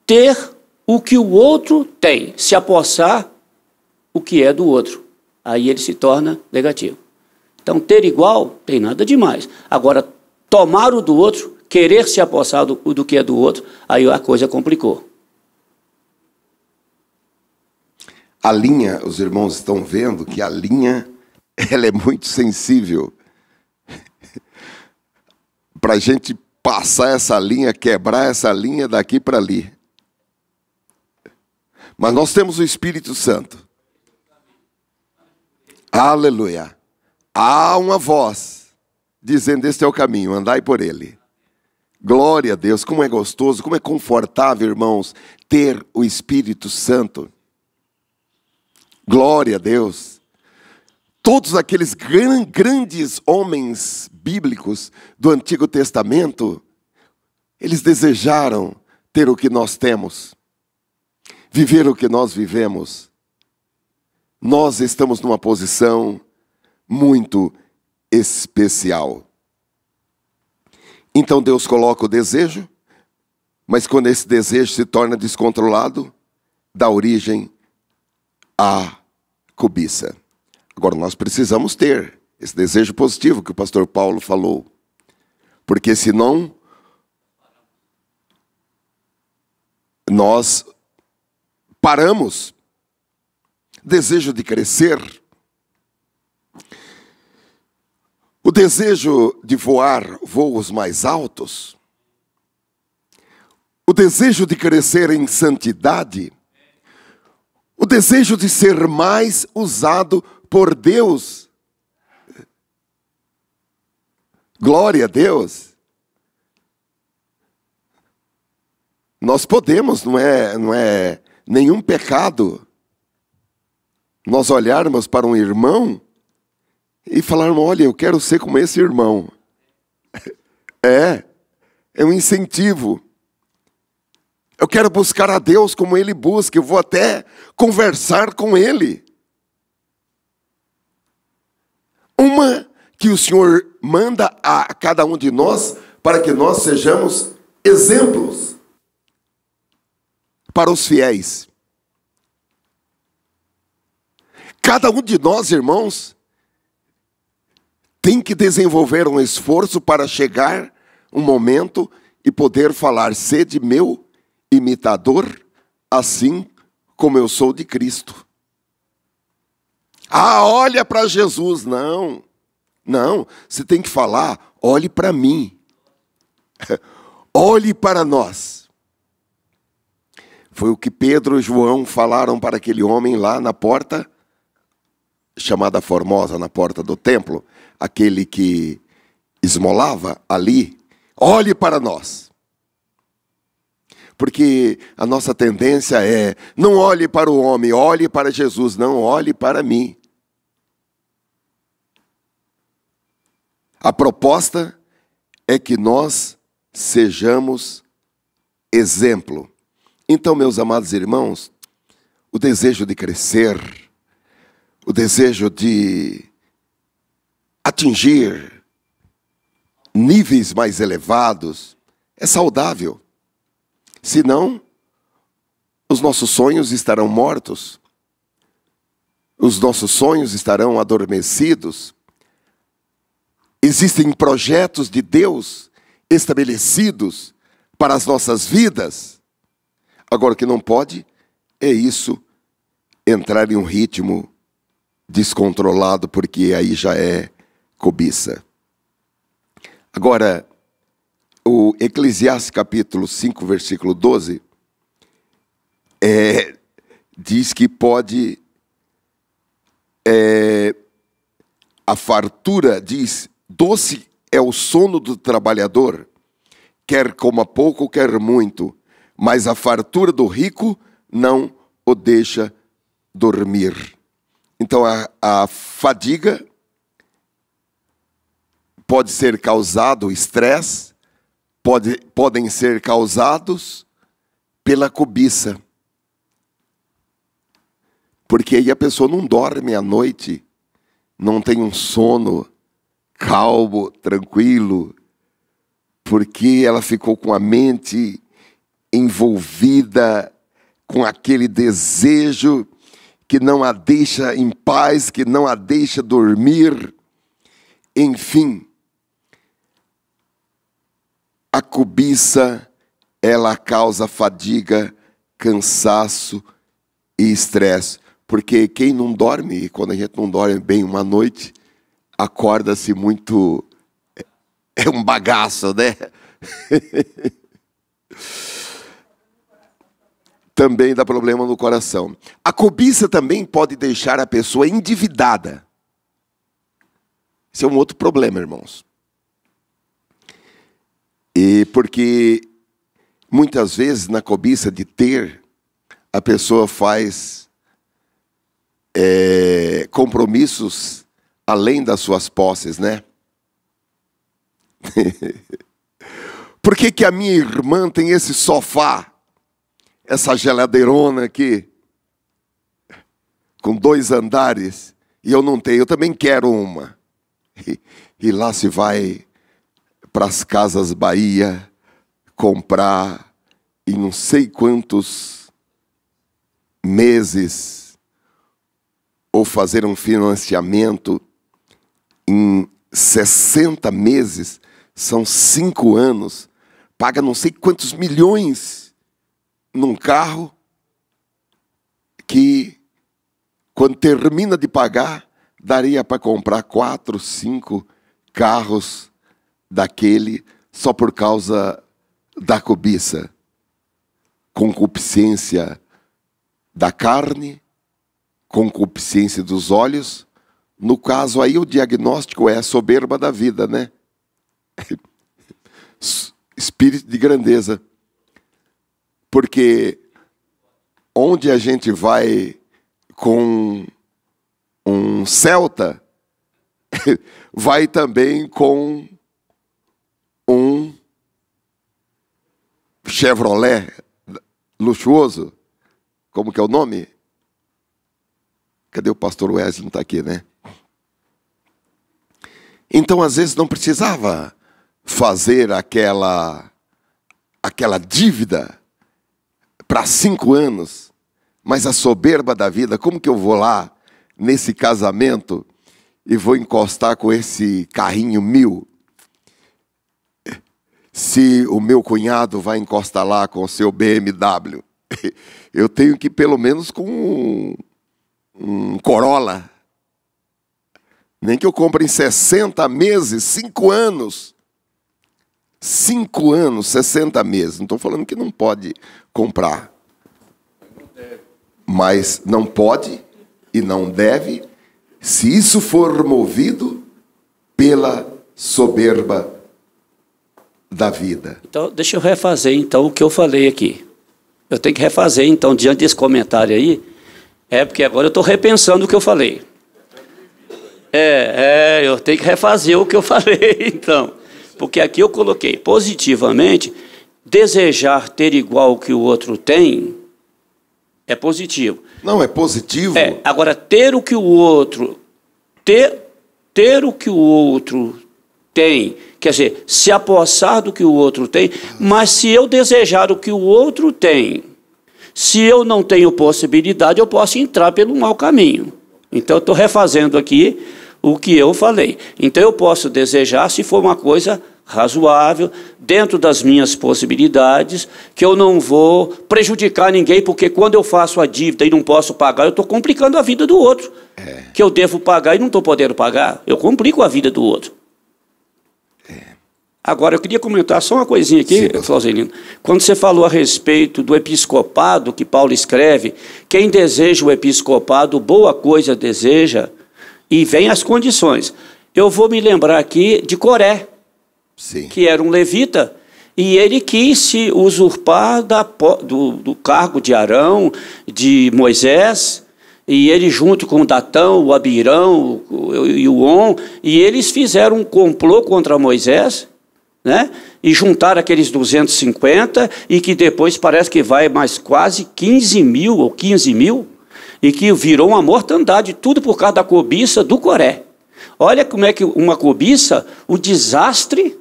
J: Ter o que o outro tem. Se apossar o que é do outro. Aí ele se torna negativo. Então, ter igual tem nada demais. Agora, tomar o do outro, querer se apossar do que é do outro, aí a coisa complicou.
B: A linha, os irmãos estão vendo que a linha, ela é muito sensível. Para a gente passar essa linha, quebrar essa linha daqui para ali. Mas nós temos o Espírito Santo. Aleluia. Há uma voz dizendo: este é o caminho, andai por ele. Glória a Deus, como é gostoso, como é confortável, irmãos, ter o Espírito Santo. Glória a Deus. Todos aqueles grandes homens bíblicos do Antigo Testamento, eles desejaram ter o que nós temos, viver o que nós vivemos. Nós estamos numa posição muito especial. Então Deus coloca o desejo, mas quando esse desejo se torna descontrolado, dá origem à cobiça. Agora nós precisamos ter esse desejo positivo que o pastor Paulo falou, porque senão nós paramos. Desejo de crescer, o desejo de voar voos mais altos, o desejo de crescer em santidade, o desejo de ser mais usado por Deus. Glória a Deus. Nós podemos, não é nenhum pecado, nós olharmos para um irmão e falarmos: olha, eu quero ser como esse irmão. É um incentivo. Eu quero buscar a Deus como Ele busca, eu vou até conversar com Ele. Uma que o Senhor manda a cada um de nós para que nós sejamos exemplos para os fiéis. Cada um de nós, irmãos, tem que desenvolver um esforço para chegar um momento e poder falar: sede meu imitador, assim como eu sou de Cristo. Ah, olha para Jesus. Não, não. Você tem que falar, olhe para mim. Olhe para nós. Foi o que Pedro e João falaram para aquele homem lá na porta, chamada Formosa, na porta do templo, aquele que esmolava ali. Olhe para nós. Porque a nossa tendência é, não olhe para o homem, olhe para Jesus, não olhe para mim. A proposta é que nós sejamos exemplo. Então, meus amados irmãos, o desejo de crescer, o desejo de atingir níveis mais elevados é saudável. Senão, os nossos sonhos estarão mortos, os nossos sonhos estarão adormecidos. Existem projetos de Deus estabelecidos para as nossas vidas. Agora, o que não pode é isso entrar em um ritmo descontrolado, porque aí já é cobiça. Agora, o Eclesiastes capítulo 5, versículo 12, diz que pode, a fartura, diz, doce é o sono do trabalhador, quer coma pouco, quer muito, mas a fartura do rico não o deixa dormir. Então a fadiga pode ser causado, estresse, podem ser causados pela cobiça. Porque aí a pessoa não dorme à noite, não tem um sono calmo, tranquilo, porque ela ficou com a mente envolvida com aquele desejo que não a deixa em paz, que não a deixa dormir. Enfim, a cobiça, ela causa fadiga, cansaço e estresse. Porque quem não dorme, e quando a gente não dorme bem uma noite, acorda-se muito... É um bagaço, né? Também dá problema no coração. A cobiça também pode deixar a pessoa endividada. Esse é um outro problema, irmãos. E porque muitas vezes na cobiça de ter, a pessoa faz compromissos além das suas posses, né? Por que a minha irmã tem esse sofá, essa geladeirona aqui, com 2 andares, e eu não tenho? Eu também quero uma. E lá se vai para as Casas Bahia comprar em não sei quantos meses, ou fazer um financiamento em 60 meses, são 5 anos, paga não sei quantos milhões num carro, que quando termina de pagar, daria para comprar 4, 5 carros daquele, só por causa da cobiça. Concupiscência da carne, concupiscência dos olhos. No caso aí o diagnóstico é a soberba da vida, né? Espírito de grandeza. Porque onde a gente vai com um Celta, vai também com um Chevrolet luxuoso. Como que é o nome? Cadê o pastor Wesley? Não está aqui, né? Então, às vezes, não precisava fazer aquela dívida para 5 anos. Mas a soberba da vida, como que eu vou lá nesse casamento e vou encostar com esse carrinho 1000? Se o meu cunhado vai encostar lá com o seu BMW. eu tenho que ir pelo menos com um Corolla. Nem que eu compre em 60 meses, 5 anos. 5 anos, 60 meses. Não estou falando que não pode comprar. Mas não pode e não deve, se isso for movido pela soberba da vida.
J: Então, deixa eu refazer, então, o que eu falei aqui. Eu tenho que refazer, então, diante desse comentário aí, porque agora eu estou repensando o que eu falei. Eu tenho que refazer o que eu falei, então. Porque aqui eu coloquei, positivamente, desejar ter igual o que o outro tem é positivo.
B: Não, é positivo.
J: Agora, ter o que o outro... Ter o que o outro tem, quer dizer, se apossar do que o outro tem, mas se eu desejar o que o outro tem, se eu não tenho possibilidade, eu posso entrar pelo mau caminho. Então, eu estou refazendo aqui o que eu falei. Então, eu posso desejar, se for uma coisa razoável, dentro das minhas possibilidades, que eu não vou prejudicar ninguém, porque quando eu faço a dívida e não posso pagar, eu estou complicando a vida do outro. Que eu devo pagar e não estou podendo pagar, eu complico a vida do outro. Agora, eu queria comentar só uma coisinha aqui, Flauzelino. Quando você falou a respeito do episcopado, que Paulo escreve, quem deseja o episcopado, boa coisa deseja, e vem as condições. Eu vou me lembrar aqui de Coré, que era um levita, e ele quis se usurpar do cargo de Arão, de Moisés, e ele junto com o Datão, o Abirão e o On, e eles fizeram um complô contra Moisés, né? E juntaram aqueles 250, e que depois parece que vai mais quase 15 mil, e que virou uma mortandade, tudo por causa da cobiça do Coré. Olha como é que uma cobiça, o desastre,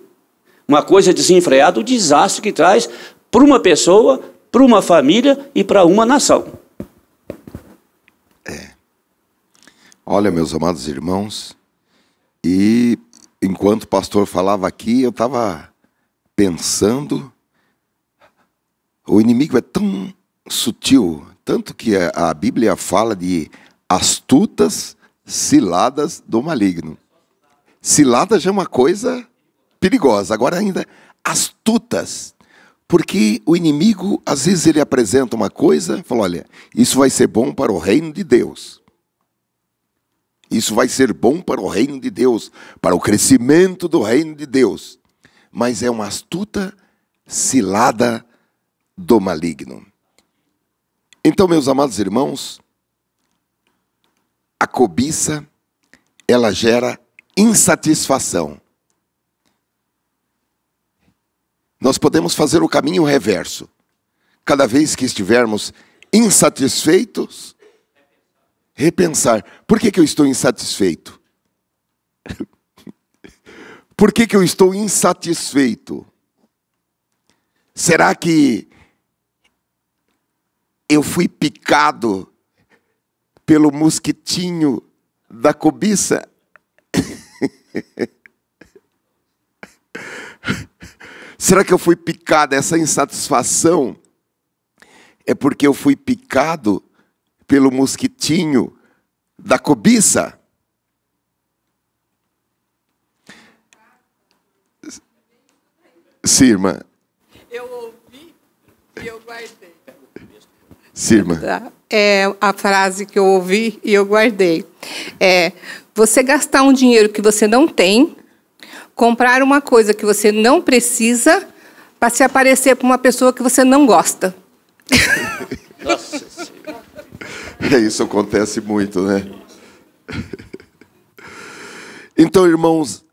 J: uma coisa desenfreada, o desastre que traz para uma pessoa, para uma família e para uma nação.
B: Olha, meus amados irmãos, e enquanto o pastor falava aqui, eu estava pensando, o inimigo é tão sutil, tanto que a Bíblia fala de astutas ciladas do maligno. Cilada já é uma coisa perigosa, agora ainda astutas, porque o inimigo, às vezes ele apresenta uma coisa, fala, olha, isso vai ser bom para o reino de Deus. Isso vai ser bom para o reino de Deus, para o crescimento do reino de Deus. Mas é uma astuta cilada do maligno. Então, meus amados irmãos, a cobiça, ela gera insatisfação. Nós podemos fazer o caminho reverso. Cada vez que estivermos insatisfeitos, repensar, por que eu estou insatisfeito? Por que eu estou insatisfeito? Será que eu fui picado pelo mosquitinho da cobiça? Será que eu fui picado? Essa insatisfação é porque eu fui picado pelo mosquitinho da cobiça? Sim, irmã.
K: Eu ouvi e eu guardei.
B: Sim, irmã.
K: É a frase que eu ouvi e eu guardei. Você gastar um dinheiro que você não tem, comprar uma coisa que você não precisa, para se aparecer para uma pessoa que você não gosta.
J: Nossa Senhora.
B: Isso acontece muito, né? Então, irmãos,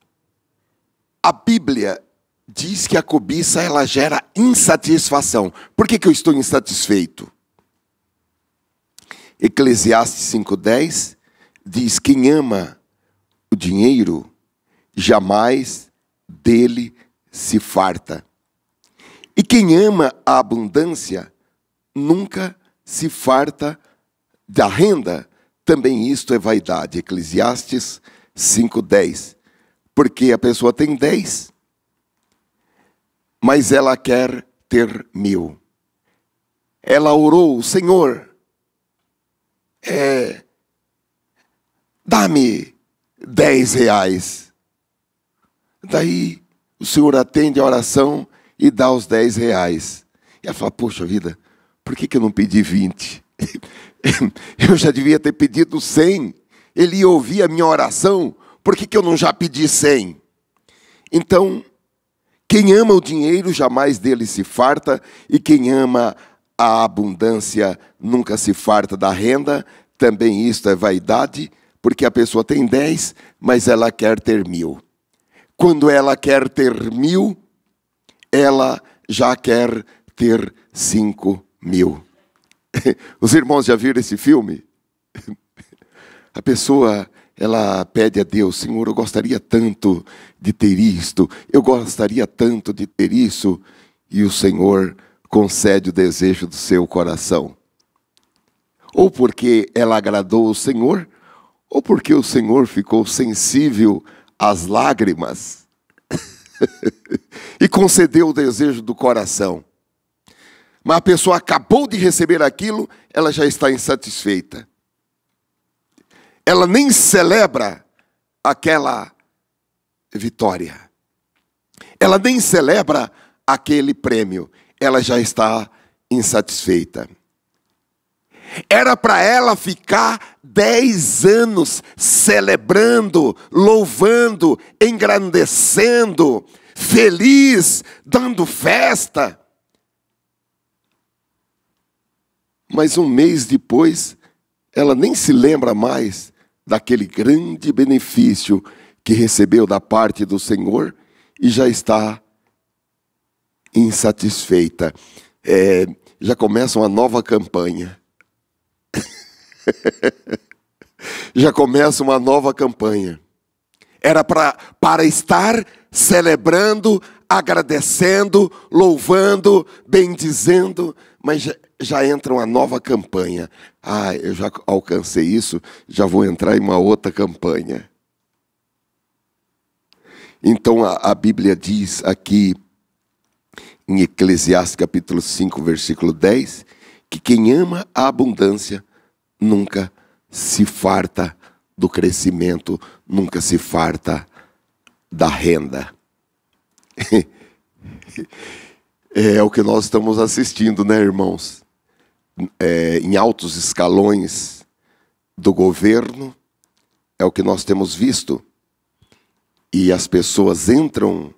B: a Bíblia diz que a cobiça, ela gera insatisfação. Por que eu estou insatisfeito? Eclesiastes 5:10 diz, quem ama o dinheiro, jamais dele se farta. E quem ama a abundância, nunca se farta da renda. Também isto é vaidade. Eclesiastes 5:10. Porque a pessoa tem 10, mas ela quer ter 1000. ela orou: Senhor, dá-me 10 reais. Daí o Senhor atende a oração e dá os 10 reais. E ela fala: poxa vida, por que eu não pedi 20? Eu já devia ter pedido 100. Ele ia ouvir a minha oração, por que eu não já pedi 100? Então, quem ama o dinheiro jamais dele se farta, e quem ama a abundância nunca se farta da renda. Também isto é vaidade, porque a pessoa tem 10, mas ela quer ter 1000. Quando ela quer ter 1000, ela já quer ter 5.000. Os irmãos já viram esse filme? A pessoa, ela pede a Deus: Senhor, eu gostaria tanto de ter isto, eu gostaria tanto de ter isso, e o Senhor concede o desejo do seu coração. Ou porque ela agradou o Senhor, ou porque o Senhor ficou sensível às lágrimas e concedeu o desejo do coração. Mas a pessoa acabou de receber aquilo, ela já está insatisfeita. Ela nem celebra aquela vitória. Ela nem celebra aquele prêmio. Ela já está insatisfeita. Era para ela ficar 10 anos celebrando, louvando, engrandecendo, feliz, dando festa. Mas um mês depois, ela nem se lembra mais daquele grande benefício que recebeu da parte do Senhor e já está insatisfeita. Já começa uma nova campanha. Já começa uma nova campanha. Era para estar celebrando, agradecendo, louvando, bendizendo, mas já entra uma nova campanha. Eu já alcancei isso, já vou entrar em uma outra campanha. Então a Bíblia diz aqui, em Eclesiastes capítulo 5, versículo 10, que quem ama a abundância nunca se farta do crescimento, nunca se farta da renda. É o que nós estamos assistindo, né, irmãos? Em altos escalões do governo, é o que nós temos visto. E as pessoas entram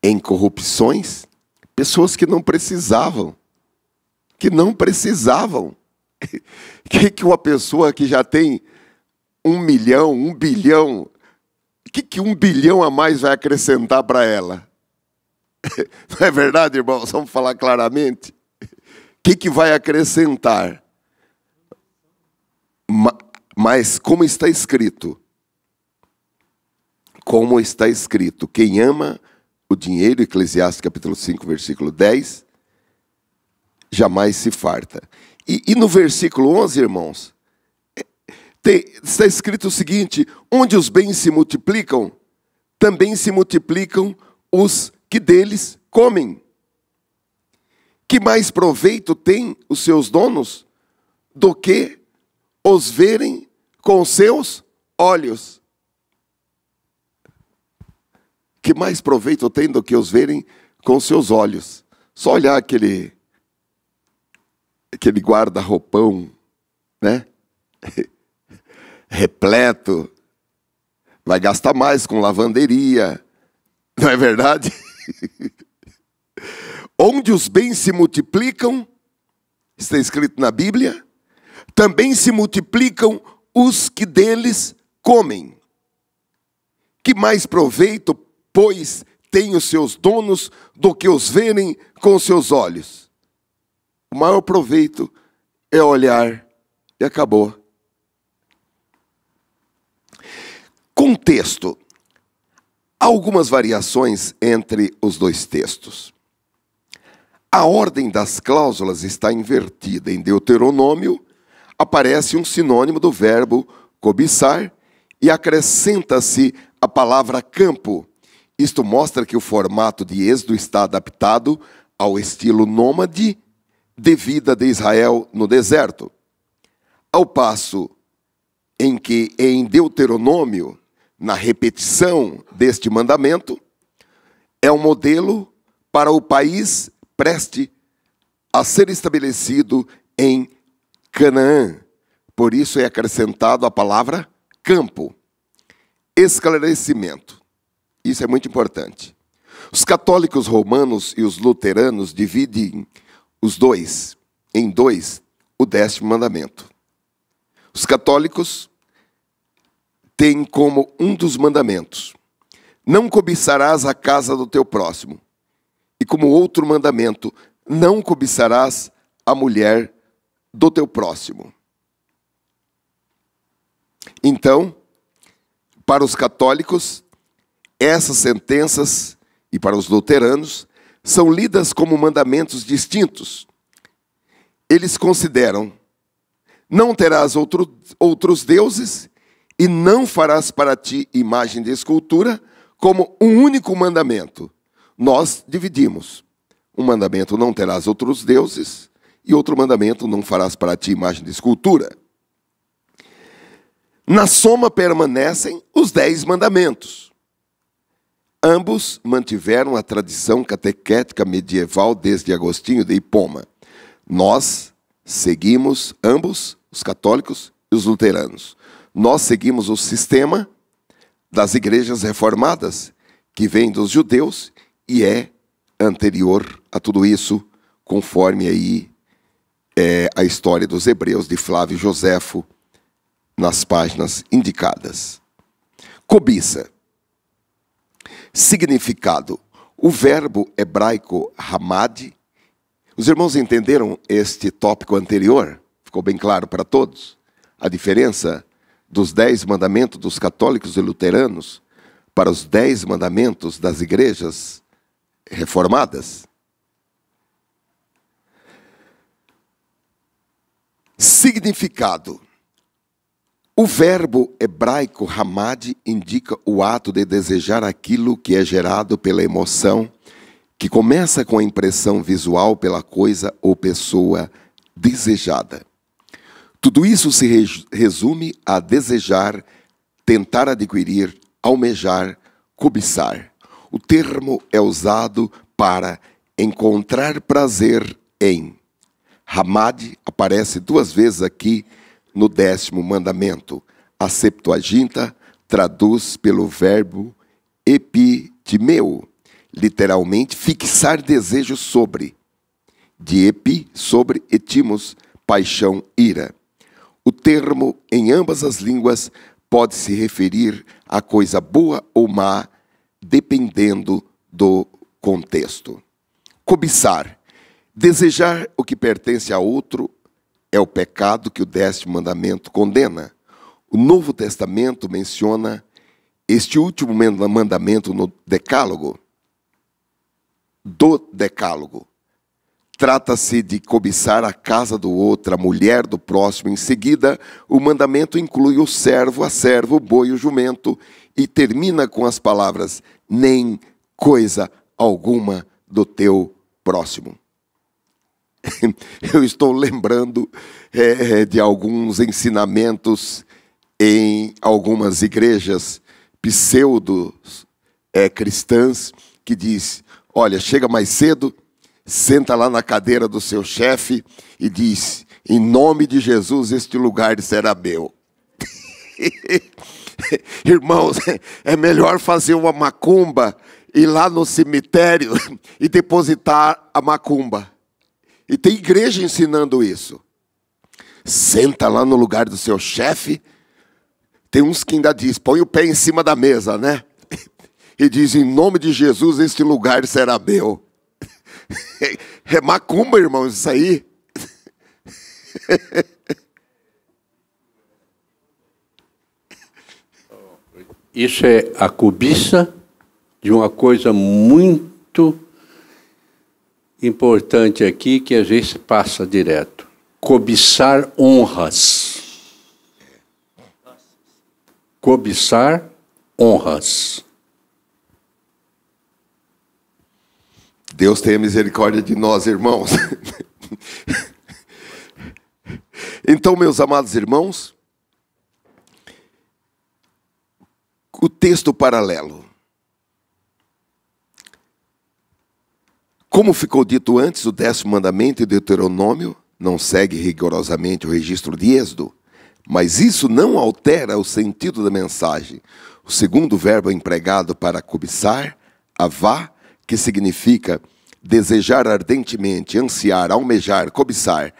B: em corrupções, pessoas que não precisavam. Que uma pessoa que já tem 1 milhão, 1 bilhão, que 1 bilhão a mais vai acrescentar para ela? Não é verdade, irmãos? Vamos falar claramente. O que vai acrescentar? Mas como está escrito, quem ama o dinheiro, Eclesiastes capítulo 5, versículo 10, jamais se farta. E no versículo 11, irmãos, está escrito o seguinte: onde os bens se multiplicam, também se multiplicam os que deles comem. Que mais proveito têm os seus donos do que os verem com seus olhos? Que mais proveito tem do que os verem com seus olhos? Só olhar aquele guarda-roupão, né? Repleto. Vai gastar mais com lavanderia. Não é verdade? Onde os bens se multiplicam, está escrito na Bíblia, também se multiplicam os que deles comem. Que mais proveito, pois, têm os seus donos do que os verem com seus olhos? O maior proveito é olhar e acabou. Contexto. Há algumas variações entre os dois textos. A ordem das cláusulas está invertida. Em Deuteronômio, aparece um sinônimo do verbo cobiçar e acrescenta-se a palavra campo. Isto mostra que o formato de Êxodo está adaptado ao estilo nômade de vida de Israel no deserto. Ao passo em que em Deuteronômio, na repetição deste mandamento, é um modelo para o país preste a ser estabelecido em Canaã. Por isso é acrescentado a palavra campo. Esclarecimento. Isso é muito importante. Os católicos romanos e os luteranos dividem em dois o 10º mandamento. Os católicos têm como um dos mandamentos: não cobiçarás a casa do teu próximo. E como outro mandamento, não cobiçarás a mulher do teu próximo. Então, para os católicos, essas sentenças, e para os luteranos, são lidas como mandamentos distintos. Eles consideram: não terás outros deuses e não farás para ti imagem de escultura, como um único mandamento. Nós dividimos. Um mandamento: não terás outros deuses, e outro mandamento: não farás para ti imagem de escultura. Na soma permanecem os 10 mandamentos. Ambos mantiveram a tradição catequética medieval desde Agostinho de Hipona. Nós seguimos, ambos, os católicos e os luteranos, nós seguimos o sistema das igrejas reformadas, que vem dos judeus e é anterior a tudo isso, conforme aí a história dos hebreus de Flávio Joséfo, nas páginas indicadas. Cobiça. Significado. O verbo hebraico hamad. Os irmãos entenderam este tópico anterior? Ficou bem claro para todos? A diferença dos 10 mandamentos dos católicos e luteranos para os 10 mandamentos das igrejas reformadas? Significado. O verbo hebraico hamad indica o ato de desejar aquilo que é gerado pela emoção, que começa com a impressão visual pela coisa ou pessoa desejada. Tudo isso se resume a desejar, tentar adquirir, almejar, cobiçar. O termo é usado para encontrar prazer em. Hamad aparece 2 vezes aqui no 10º mandamento. A Septuaginta traduz pelo verbo epitimeu, literalmente fixar desejo sobre. De epi, sobre, etimos, paixão, ira. O termo, em ambas as línguas, pode se referir a coisa boa ou má, dependendo do contexto. Cobiçar. Desejar o que pertence a outro é o pecado que o 10º mandamento condena. O Novo Testamento menciona este último mandamento no Decálogo. Do Decálogo. Trata-se de cobiçar a casa do outro, a mulher do próximo. Em seguida, o mandamento inclui o servo, a serva, o boi, o jumento, e termina com as palavras: nem coisa alguma do teu próximo. Eu estou lembrando de alguns ensinamentos em algumas igrejas pseudo-cristãs que diz: olha, chega mais cedo, senta lá na cadeira do seu chefe e diz: em nome de Jesus este lugar será meu. Irmãos, é melhor fazer uma macumba, ir lá no cemitério e depositar a macumba. E tem igreja ensinando isso. Senta lá no lugar do seu chefe. Tem uns que ainda diz: põe o pé em cima da mesa, né? E diz: em nome de Jesus este lugar será meu. É macumba, irmãos, isso aí.
L: Isso é a cobiça de uma coisa muito importante aqui, que às vezes passa direto. Cobiçar honras. Cobiçar honras.
B: Deus tenha misericórdia de nós, irmãos. Então, meus amados irmãos, o texto paralelo. Como ficou dito antes, o 10º mandamento de Deuteronômio não segue rigorosamente o registro de Êxodo, mas isso não altera o sentido da mensagem. O segundo verbo empregado para cobiçar, avá, que significa desejar ardentemente, ansiar, almejar, cobiçar,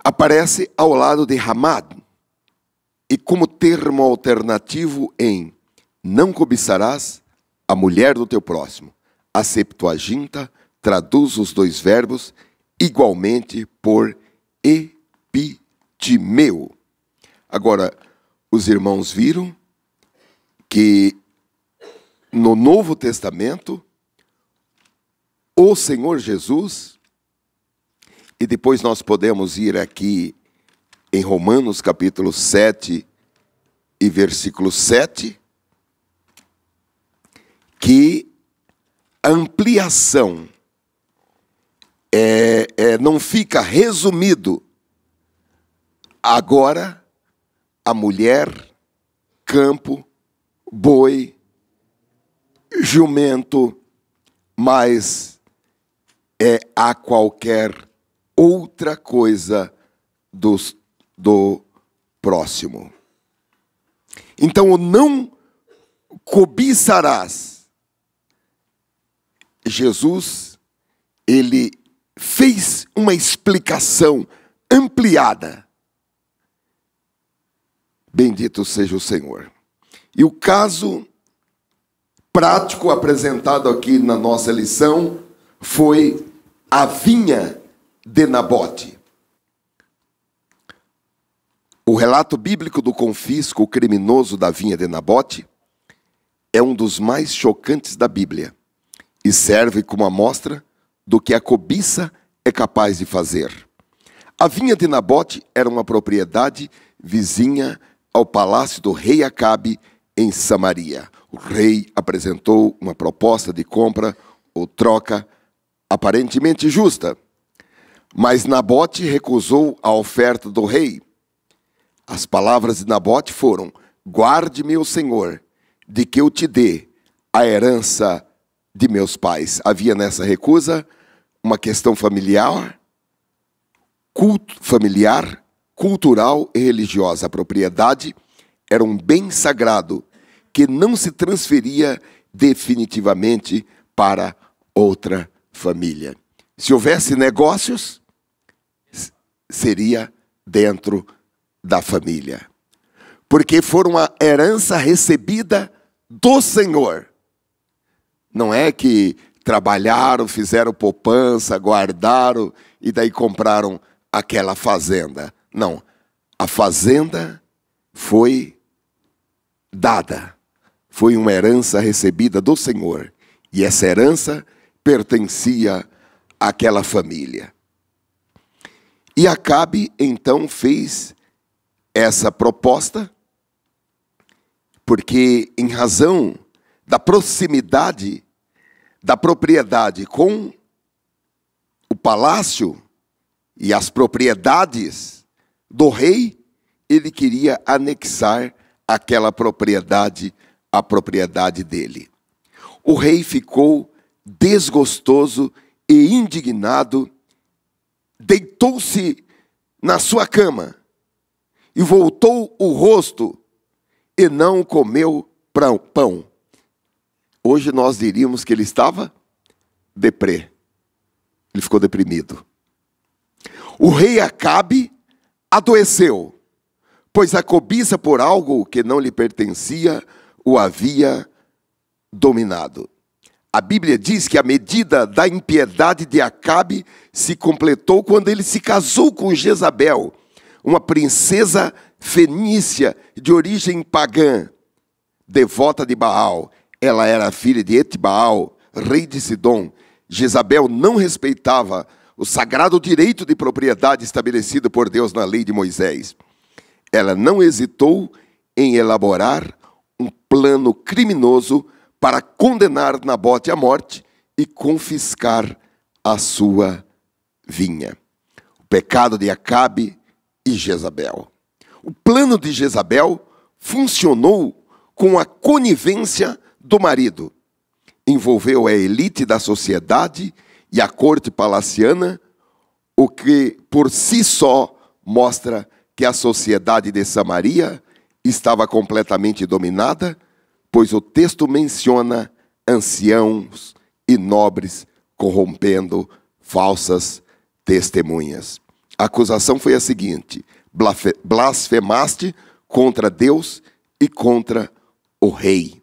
B: aparece ao lado de hamad, e como termo alternativo em não cobiçarás a mulher do teu próximo. A Septuaginta traduz os dois verbos igualmente por epitimeu. Agora, os irmãos viram que no Novo Testamento, o Senhor Jesus, e depois nós podemos ir aqui em Romanos capítulo 7 e versículo 7, que a ampliação não fica resumido agora a mulher, campo, boi, jumento, mas a qualquer outra coisa do próximo. Então, o não cobiçarás. Jesus, ele fez uma explicação ampliada. Bendito seja o Senhor. E o caso prático apresentado aqui na nossa lição foi a vinha de Nabote. O relato bíblico do confisco criminoso da vinha de Nabote é um dos mais chocantes da Bíblia e serve como amostra do que a cobiça é capaz de fazer. A vinha de Nabote era uma propriedade vizinha ao palácio do rei Acabe em Samaria. O rei apresentou uma proposta de compra ou troca aparentemente justa, mas Nabote recusou a oferta do rei. As palavras de Nabote foram: guarde-me, o Senhor, de que eu te dê a herança de meus pais. Havia nessa recusa uma questão familiar, cultural e religiosa. A propriedade era um bem sagrado que não se transferia definitivamente para outra família. Se houvesse negócios, seria dentro da família, porque foi uma herança recebida do Senhor. Não é que trabalharam, fizeram poupança, guardaram e daí compraram aquela fazenda. Não, a fazenda foi dada, foi uma herança recebida do Senhor, e essa herança pertencia àquela família. E Acabe então fez essa proposta, porque em razão da proximidade da propriedade com o palácio e as propriedades do rei, ele queria anexar aquela propriedade à propriedade dele. O rei ficou desgostoso e indignado, deitou-se na sua cama e voltou o rosto e não comeu pão. Hoje nós diríamos que ele estava deprê. Ele ficou deprimido. O rei Acabe adoeceu, pois a cobiça por algo que não lhe pertencia o havia dominado. A Bíblia diz que a medida da impiedade de Acabe se completou quando ele se casou com Jezabel, uma princesa fenícia de origem pagã, devota de Baal. Ela era filha de Etibaal, rei de Sidom. Jezabel não respeitava o sagrado direito de propriedade estabelecido por Deus na lei de Moisés. Ela não hesitou em elaborar um plano criminoso para condenar Nabote à morte e confiscar a sua vinha. O pecado de Acabe e Jezabel. O plano de Jezabel funcionou com a conivência do marido. Envolveu a elite da sociedade e a corte palaciana, o que por si só mostra que a sociedade de Samaria estava completamente dominada, pois o texto menciona anciãos e nobres corrompendo falsas testemunhas. A acusação foi a seguinte: blasfemaste contra Deus e contra o rei.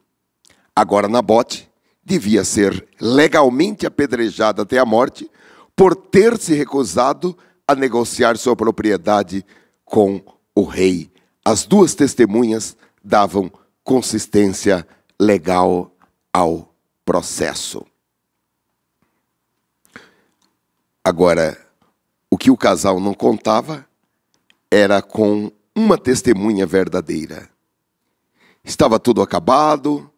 B: Agora Nabote devia ser legalmente apedrejado até a morte por ter se recusado a negociar sua propriedade com o rei. As duas testemunhas davam consistência legal ao processo. Agora, o que o casal não contava era com uma testemunha verdadeira. Estava tudo acabado,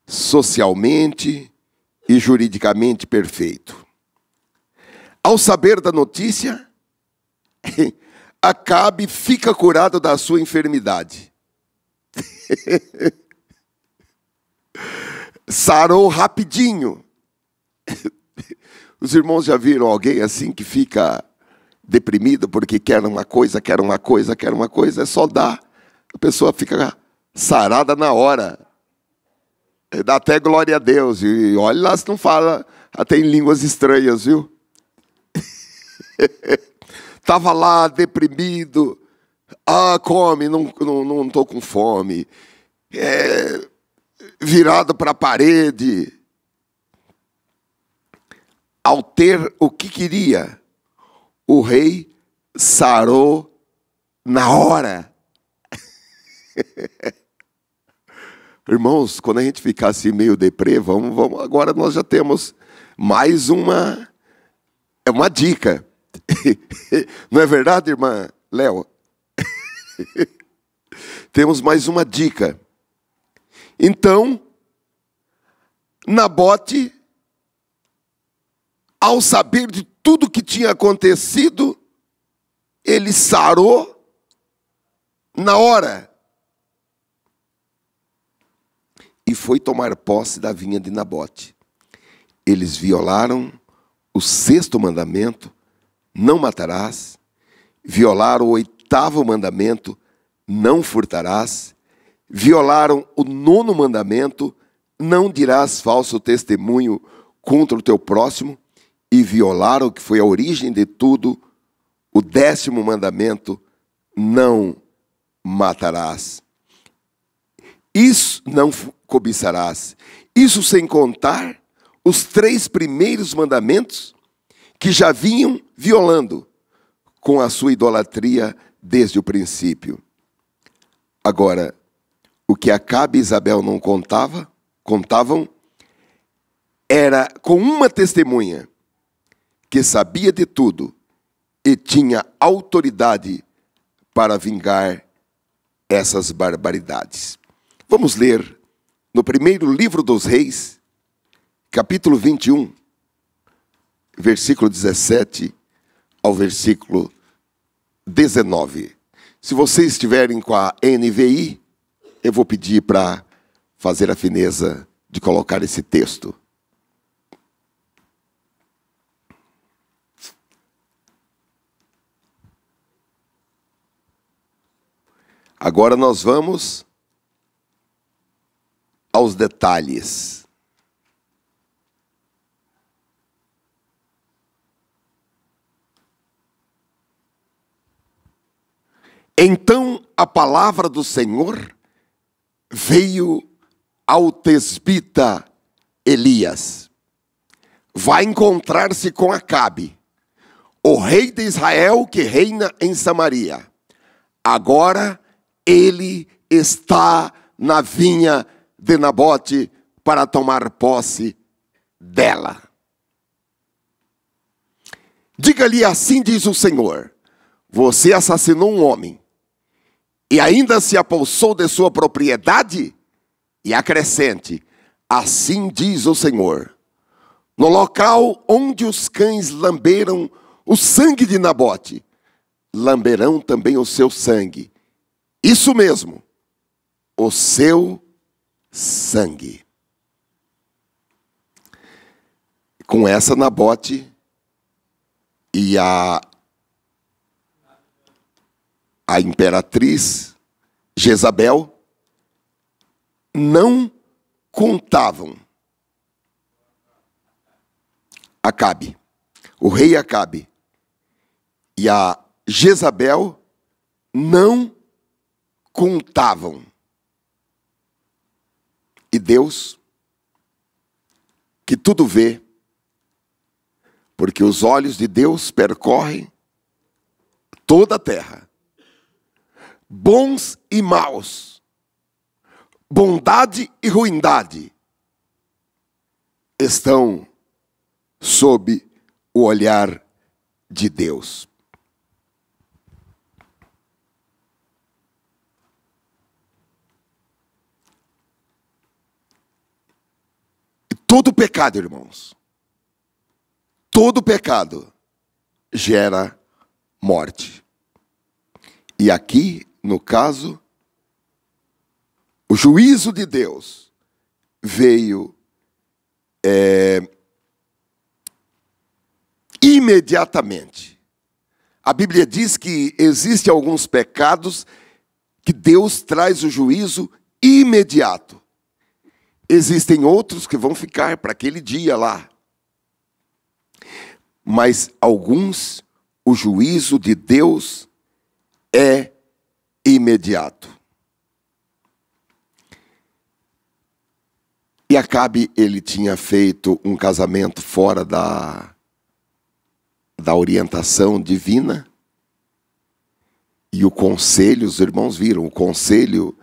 B: socialmente e juridicamente perfeito. Ao saber da notícia, Acabe fica curado da sua enfermidade. Sarou rapidinho. Os irmãos já viram alguém assim que fica deprimido porque quer uma coisa, quer uma coisa, quer uma coisa? É só dar. A pessoa fica sarada na hora. Dá até glória a Deus. E olha lá se não fala até em línguas estranhas, viu? Estava lá deprimido. Ah, come, não estou com fome. Virado para a parede. Ao ter o que queria, o rei sarou na hora. Irmãos, quando a gente ficar assim meio deprê, vamos, agora nós já temos mais uma dica. Não é verdade, irmã Léo? Temos mais uma dica. Então, Nabote, ao saber de tudo que tinha acontecido, ele sarou na hora. E foi tomar posse da vinha de Nabote. Eles violaram o 6º mandamento, não matarás. Violaram o 8º mandamento, não furtarás. Violaram o 9º mandamento, não dirás falso testemunho contra o teu próximo. E violaram, que foi a origem de tudo, o 10º mandamento, não matarás. Isso não cobiçarás. Isso sem contar os 3 primeiros mandamentos que já vinham violando com a sua idolatria desde o princípio. Agora, o que Acabe e Isabel não contavam, era com uma testemunha que sabia de tudo e tinha autoridade para vingar essas barbaridades. Vamos ler no primeiro livro dos Reis, capítulo 21, versículo 17 ao versículo 19. Se vocês estiverem com a NVI, eu vou pedir para fazer a fineza de colocar esse texto. Agora nós vamos aos detalhes. Então a palavra do Senhor veio ao tesbita Elias. Vai encontrar-se com Acabe, o rei de Israel que reina em Samaria. Agora ele está na vinha de Nabote para tomar posse dela. Diga-lhe: assim diz o Senhor: você assassinou um homem e ainda se apossou de sua propriedade? E acrescente: assim diz o Senhor: no local onde os cães lamberam o sangue de Nabote, lamberão também o seu sangue. Isso mesmo, o seu sangue. Com essa, Nabote e a imperatriz Jezabel não contavam Acabe, o rei Acabe e a Jezabel não contavam. E Deus, que tudo vê, porque os olhos de Deus percorrem toda a terra, bons e maus, bondade e ruindade, estão sob o olhar de Deus. Todo pecado, irmãos, todo pecado gera morte. E aqui, no caso, o juízo de Deus veio imediatamente. A Bíblia diz que existem alguns pecados que Deus traz o juízo imediato. Existem outros que vão ficar para aquele dia lá. Mas alguns, o juízo de Deus é imediato. E Acabe, ele tinha feito um casamento fora da orientação divina. E o conselho, os irmãos viram, o conselho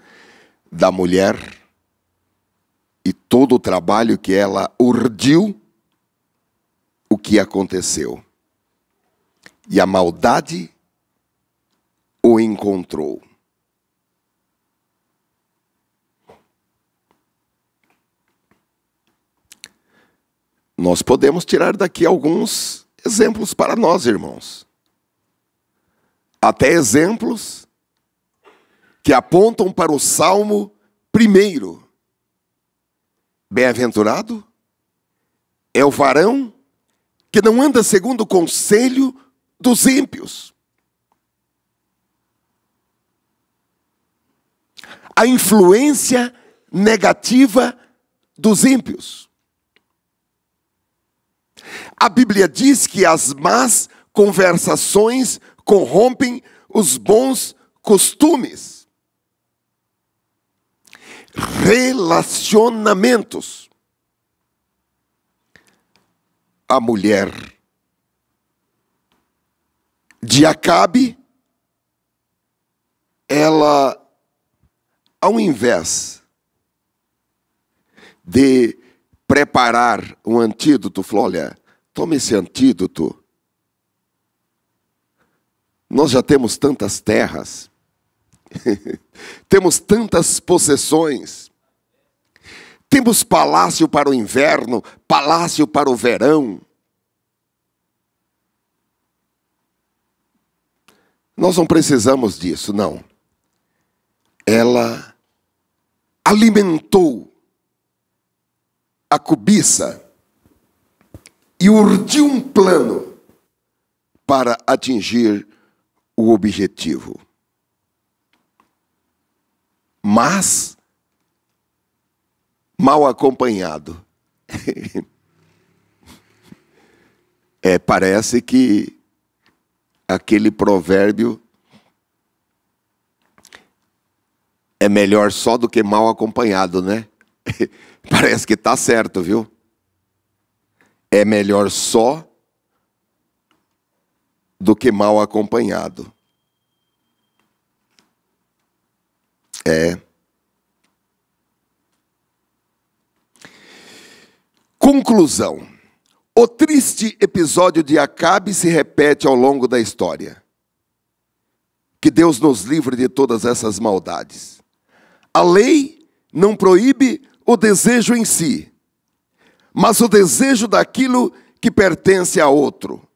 B: da mulher e todo o trabalho que ela urdiu, o que aconteceu. E a maldade o encontrou. Nós podemos tirar daqui alguns exemplos para nós, irmãos. Até exemplos que apontam para o Salmo 1. Bem-aventurado é o varão que não anda segundo o conselho dos ímpios. A influência negativa dos ímpios. A Bíblia diz que as más conversações corrompem os bons costumes. Relacionamentos. A mulher de Acabe, ela, ao invés de preparar um antídoto, falou: olha, tome esse antídoto. Nós já temos tantas terras, temos tantas possessões, temos palácio para o inverno, palácio para o verão. Nós não precisamos disso, não. Ela alimentou a cobiça e urdiu um plano para atingir o objetivo. Mas mal acompanhado. Parece que aquele provérbio é melhor só do que mal acompanhado, né? Parece que está certo, viu? É melhor só do que mal acompanhado. Conclusão. O triste episódio de Acabe se repete ao longo da história. Que Deus nos livre de todas essas maldades. A lei não proíbe o desejo em si, mas o desejo daquilo que pertence a outro.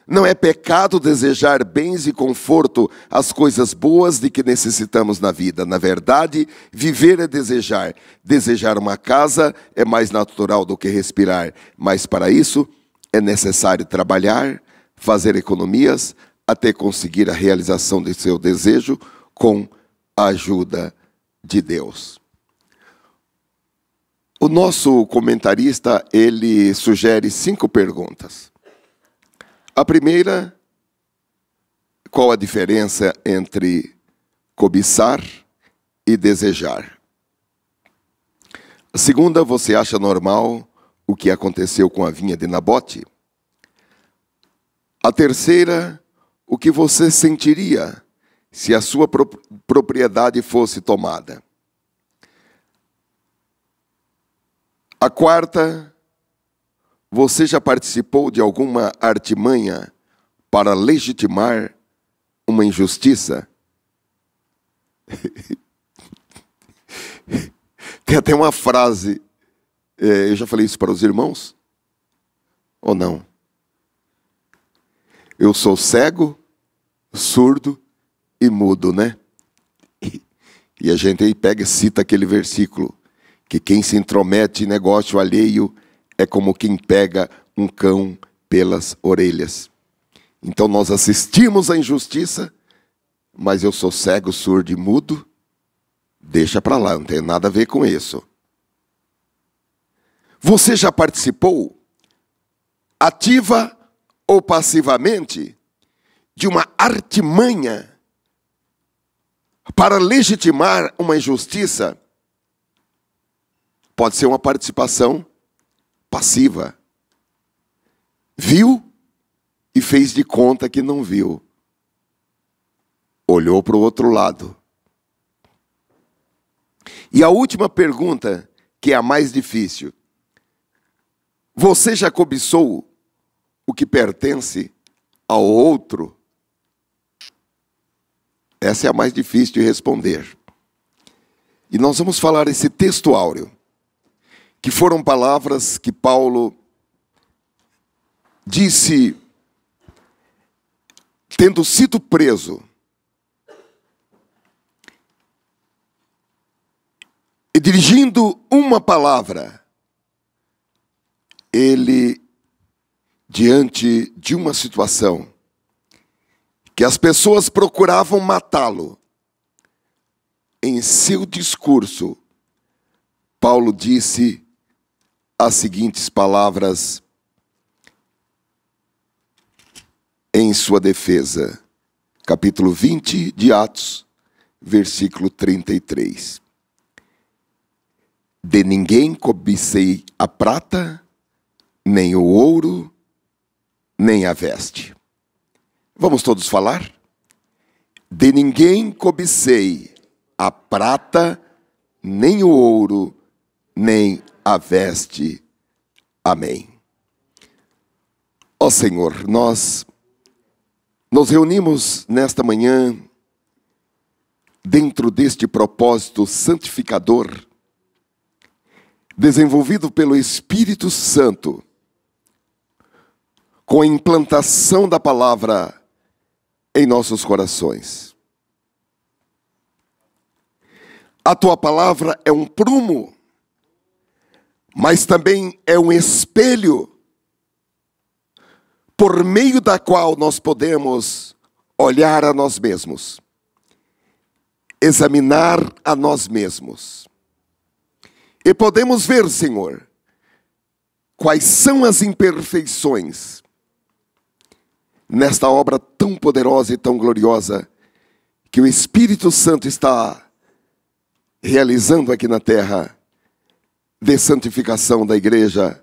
B: não é pecado desejar bens e conforto, as coisas boas de que necessitamos na vida. Na verdade, viver é desejar. Desejar uma casa é mais natural do que respirar, mas para isso é necessário trabalhar, fazer economias, até conseguir a realização de seu desejo com a ajuda de Deus. O nosso comentarista, ele sugere 5 perguntas. A primeira, qual a diferença entre cobiçar e desejar? A segunda, você acha normal o que aconteceu com a vinha de Nabote? A terceira, o que você sentiria se a sua propriedade fosse tomada? A quarta, você já participou de alguma artimanha para legitimar uma injustiça? Tem até uma frase, eu já falei isso para os irmãos, ou não? Eu sou cego, surdo e mudo, né? E a gente aí pega e cita aquele versículo, que quem se intromete em negócio alheio é como quem pega um cão pelas orelhas. Então nós assistimos à injustiça, mas eu sou cego, surdo e mudo, deixa para lá, não tem nada a ver com isso. Você já participou, ativa ou passivamente, de uma artimanha para legitimar uma injustiça? Pode ser uma participação passiva. Viu e fez de conta que não viu. Olhou para o outro lado. E a última pergunta, que é a mais difícil. Você já cobiçou o que pertence ao outro? Essa é a mais difícil de responder. E nós vamos falar esse texto áureo, que foram palavras que Paulo disse, tendo sido preso, e dirigindo uma palavra, ele, diante de uma situação que as pessoas procuravam matá-lo, em seu discurso, Paulo disse as seguintes palavras em sua defesa. Capítulo 20 de Atos, versículo 33. De ninguém cobicei a prata, nem o ouro, nem a veste. Vamos todos falar? De ninguém cobicei a prata, nem o ouro, nem a veste. Amém. Ó Senhor, nós nos reunimos nesta manhã dentro deste propósito santificador, desenvolvido pelo Espírito Santo, com a implantação da palavra em nossos corações. A tua palavra é um prumo, mas também é um espelho, por meio da qual nós podemos olhar a nós mesmos, examinar a nós mesmos. E podemos ver, Senhor, quais são as imperfeições nesta obra tão poderosa e tão gloriosa que o Espírito Santo está realizando aqui na terra, de santificação da igreja,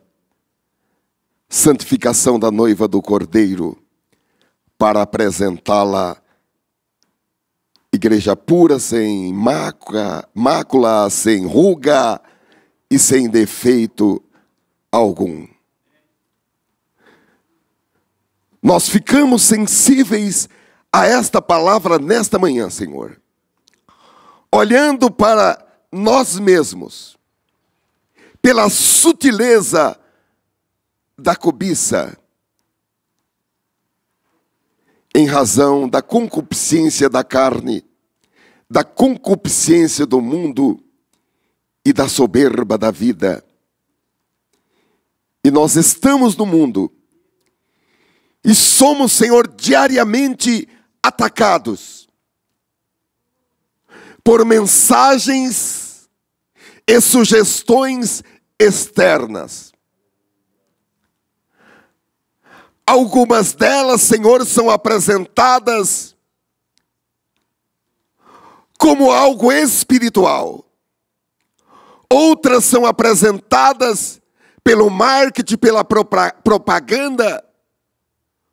B: santificação da noiva do Cordeiro, para apresentá-la igreja pura, sem mácula, sem ruga e sem defeito algum. Nós ficamos sensíveis a esta palavra nesta manhã, Senhor, olhando para nós mesmos, pela sutileza da cobiça, em razão da concupiscência da carne, da concupiscência do mundo e da soberba da vida. E nós estamos no mundo e somos, Senhor, diariamente atacados por mensagens e sugestões externas. Algumas delas, Senhor, são apresentadas como algo espiritual. Outras são apresentadas pelo marketing, pela propaganda,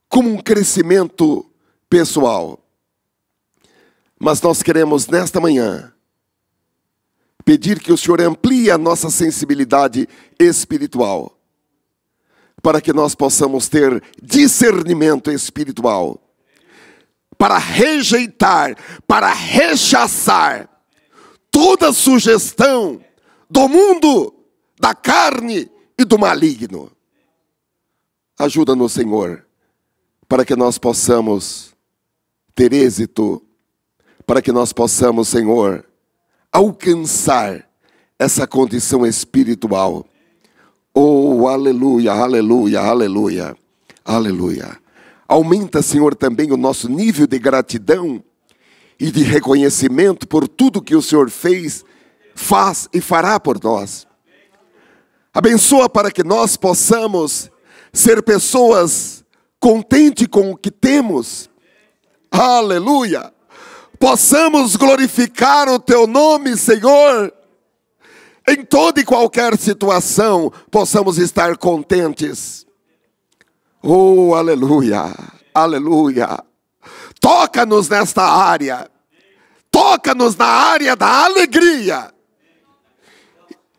B: como um crescimento pessoal. Mas nós queremos, nesta manhã, pedir que o Senhor amplie a nossa sensibilidade espiritual, para que nós possamos ter discernimento espiritual, para rejeitar, para rechaçar toda sugestão do mundo, da carne e do maligno. Ajuda-nos, Senhor, para que nós possamos ter êxito, para que nós possamos, Senhor, alcançar essa condição espiritual. Oh, aleluia, aleluia, aleluia, aleluia. Aumenta, Senhor, também o nosso nível de gratidão e de reconhecimento por tudo que o Senhor fez, faz e fará por nós. Abençoa para que nós possamos ser pessoas contentes com o que temos. Aleluia. Possamos glorificar o Teu nome, Senhor. Em toda e qualquer situação, possamos estar contentes. Oh, aleluia, aleluia. Toca-nos nesta área. Toca-nos na área da alegria.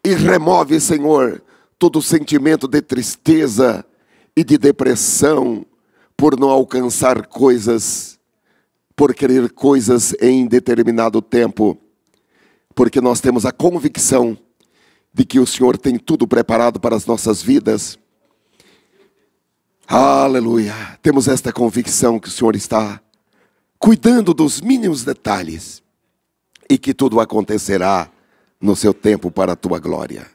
B: E remove, Senhor, todo sentimento de tristeza e de depressão por não alcançar coisas, por querer coisas em determinado tempo. Porque nós temos a convicção de que o Senhor tem tudo preparado para as nossas vidas. Aleluia. Temos esta convicção que o Senhor está cuidando dos mínimos detalhes e que tudo acontecerá no seu tempo para a Tua glória.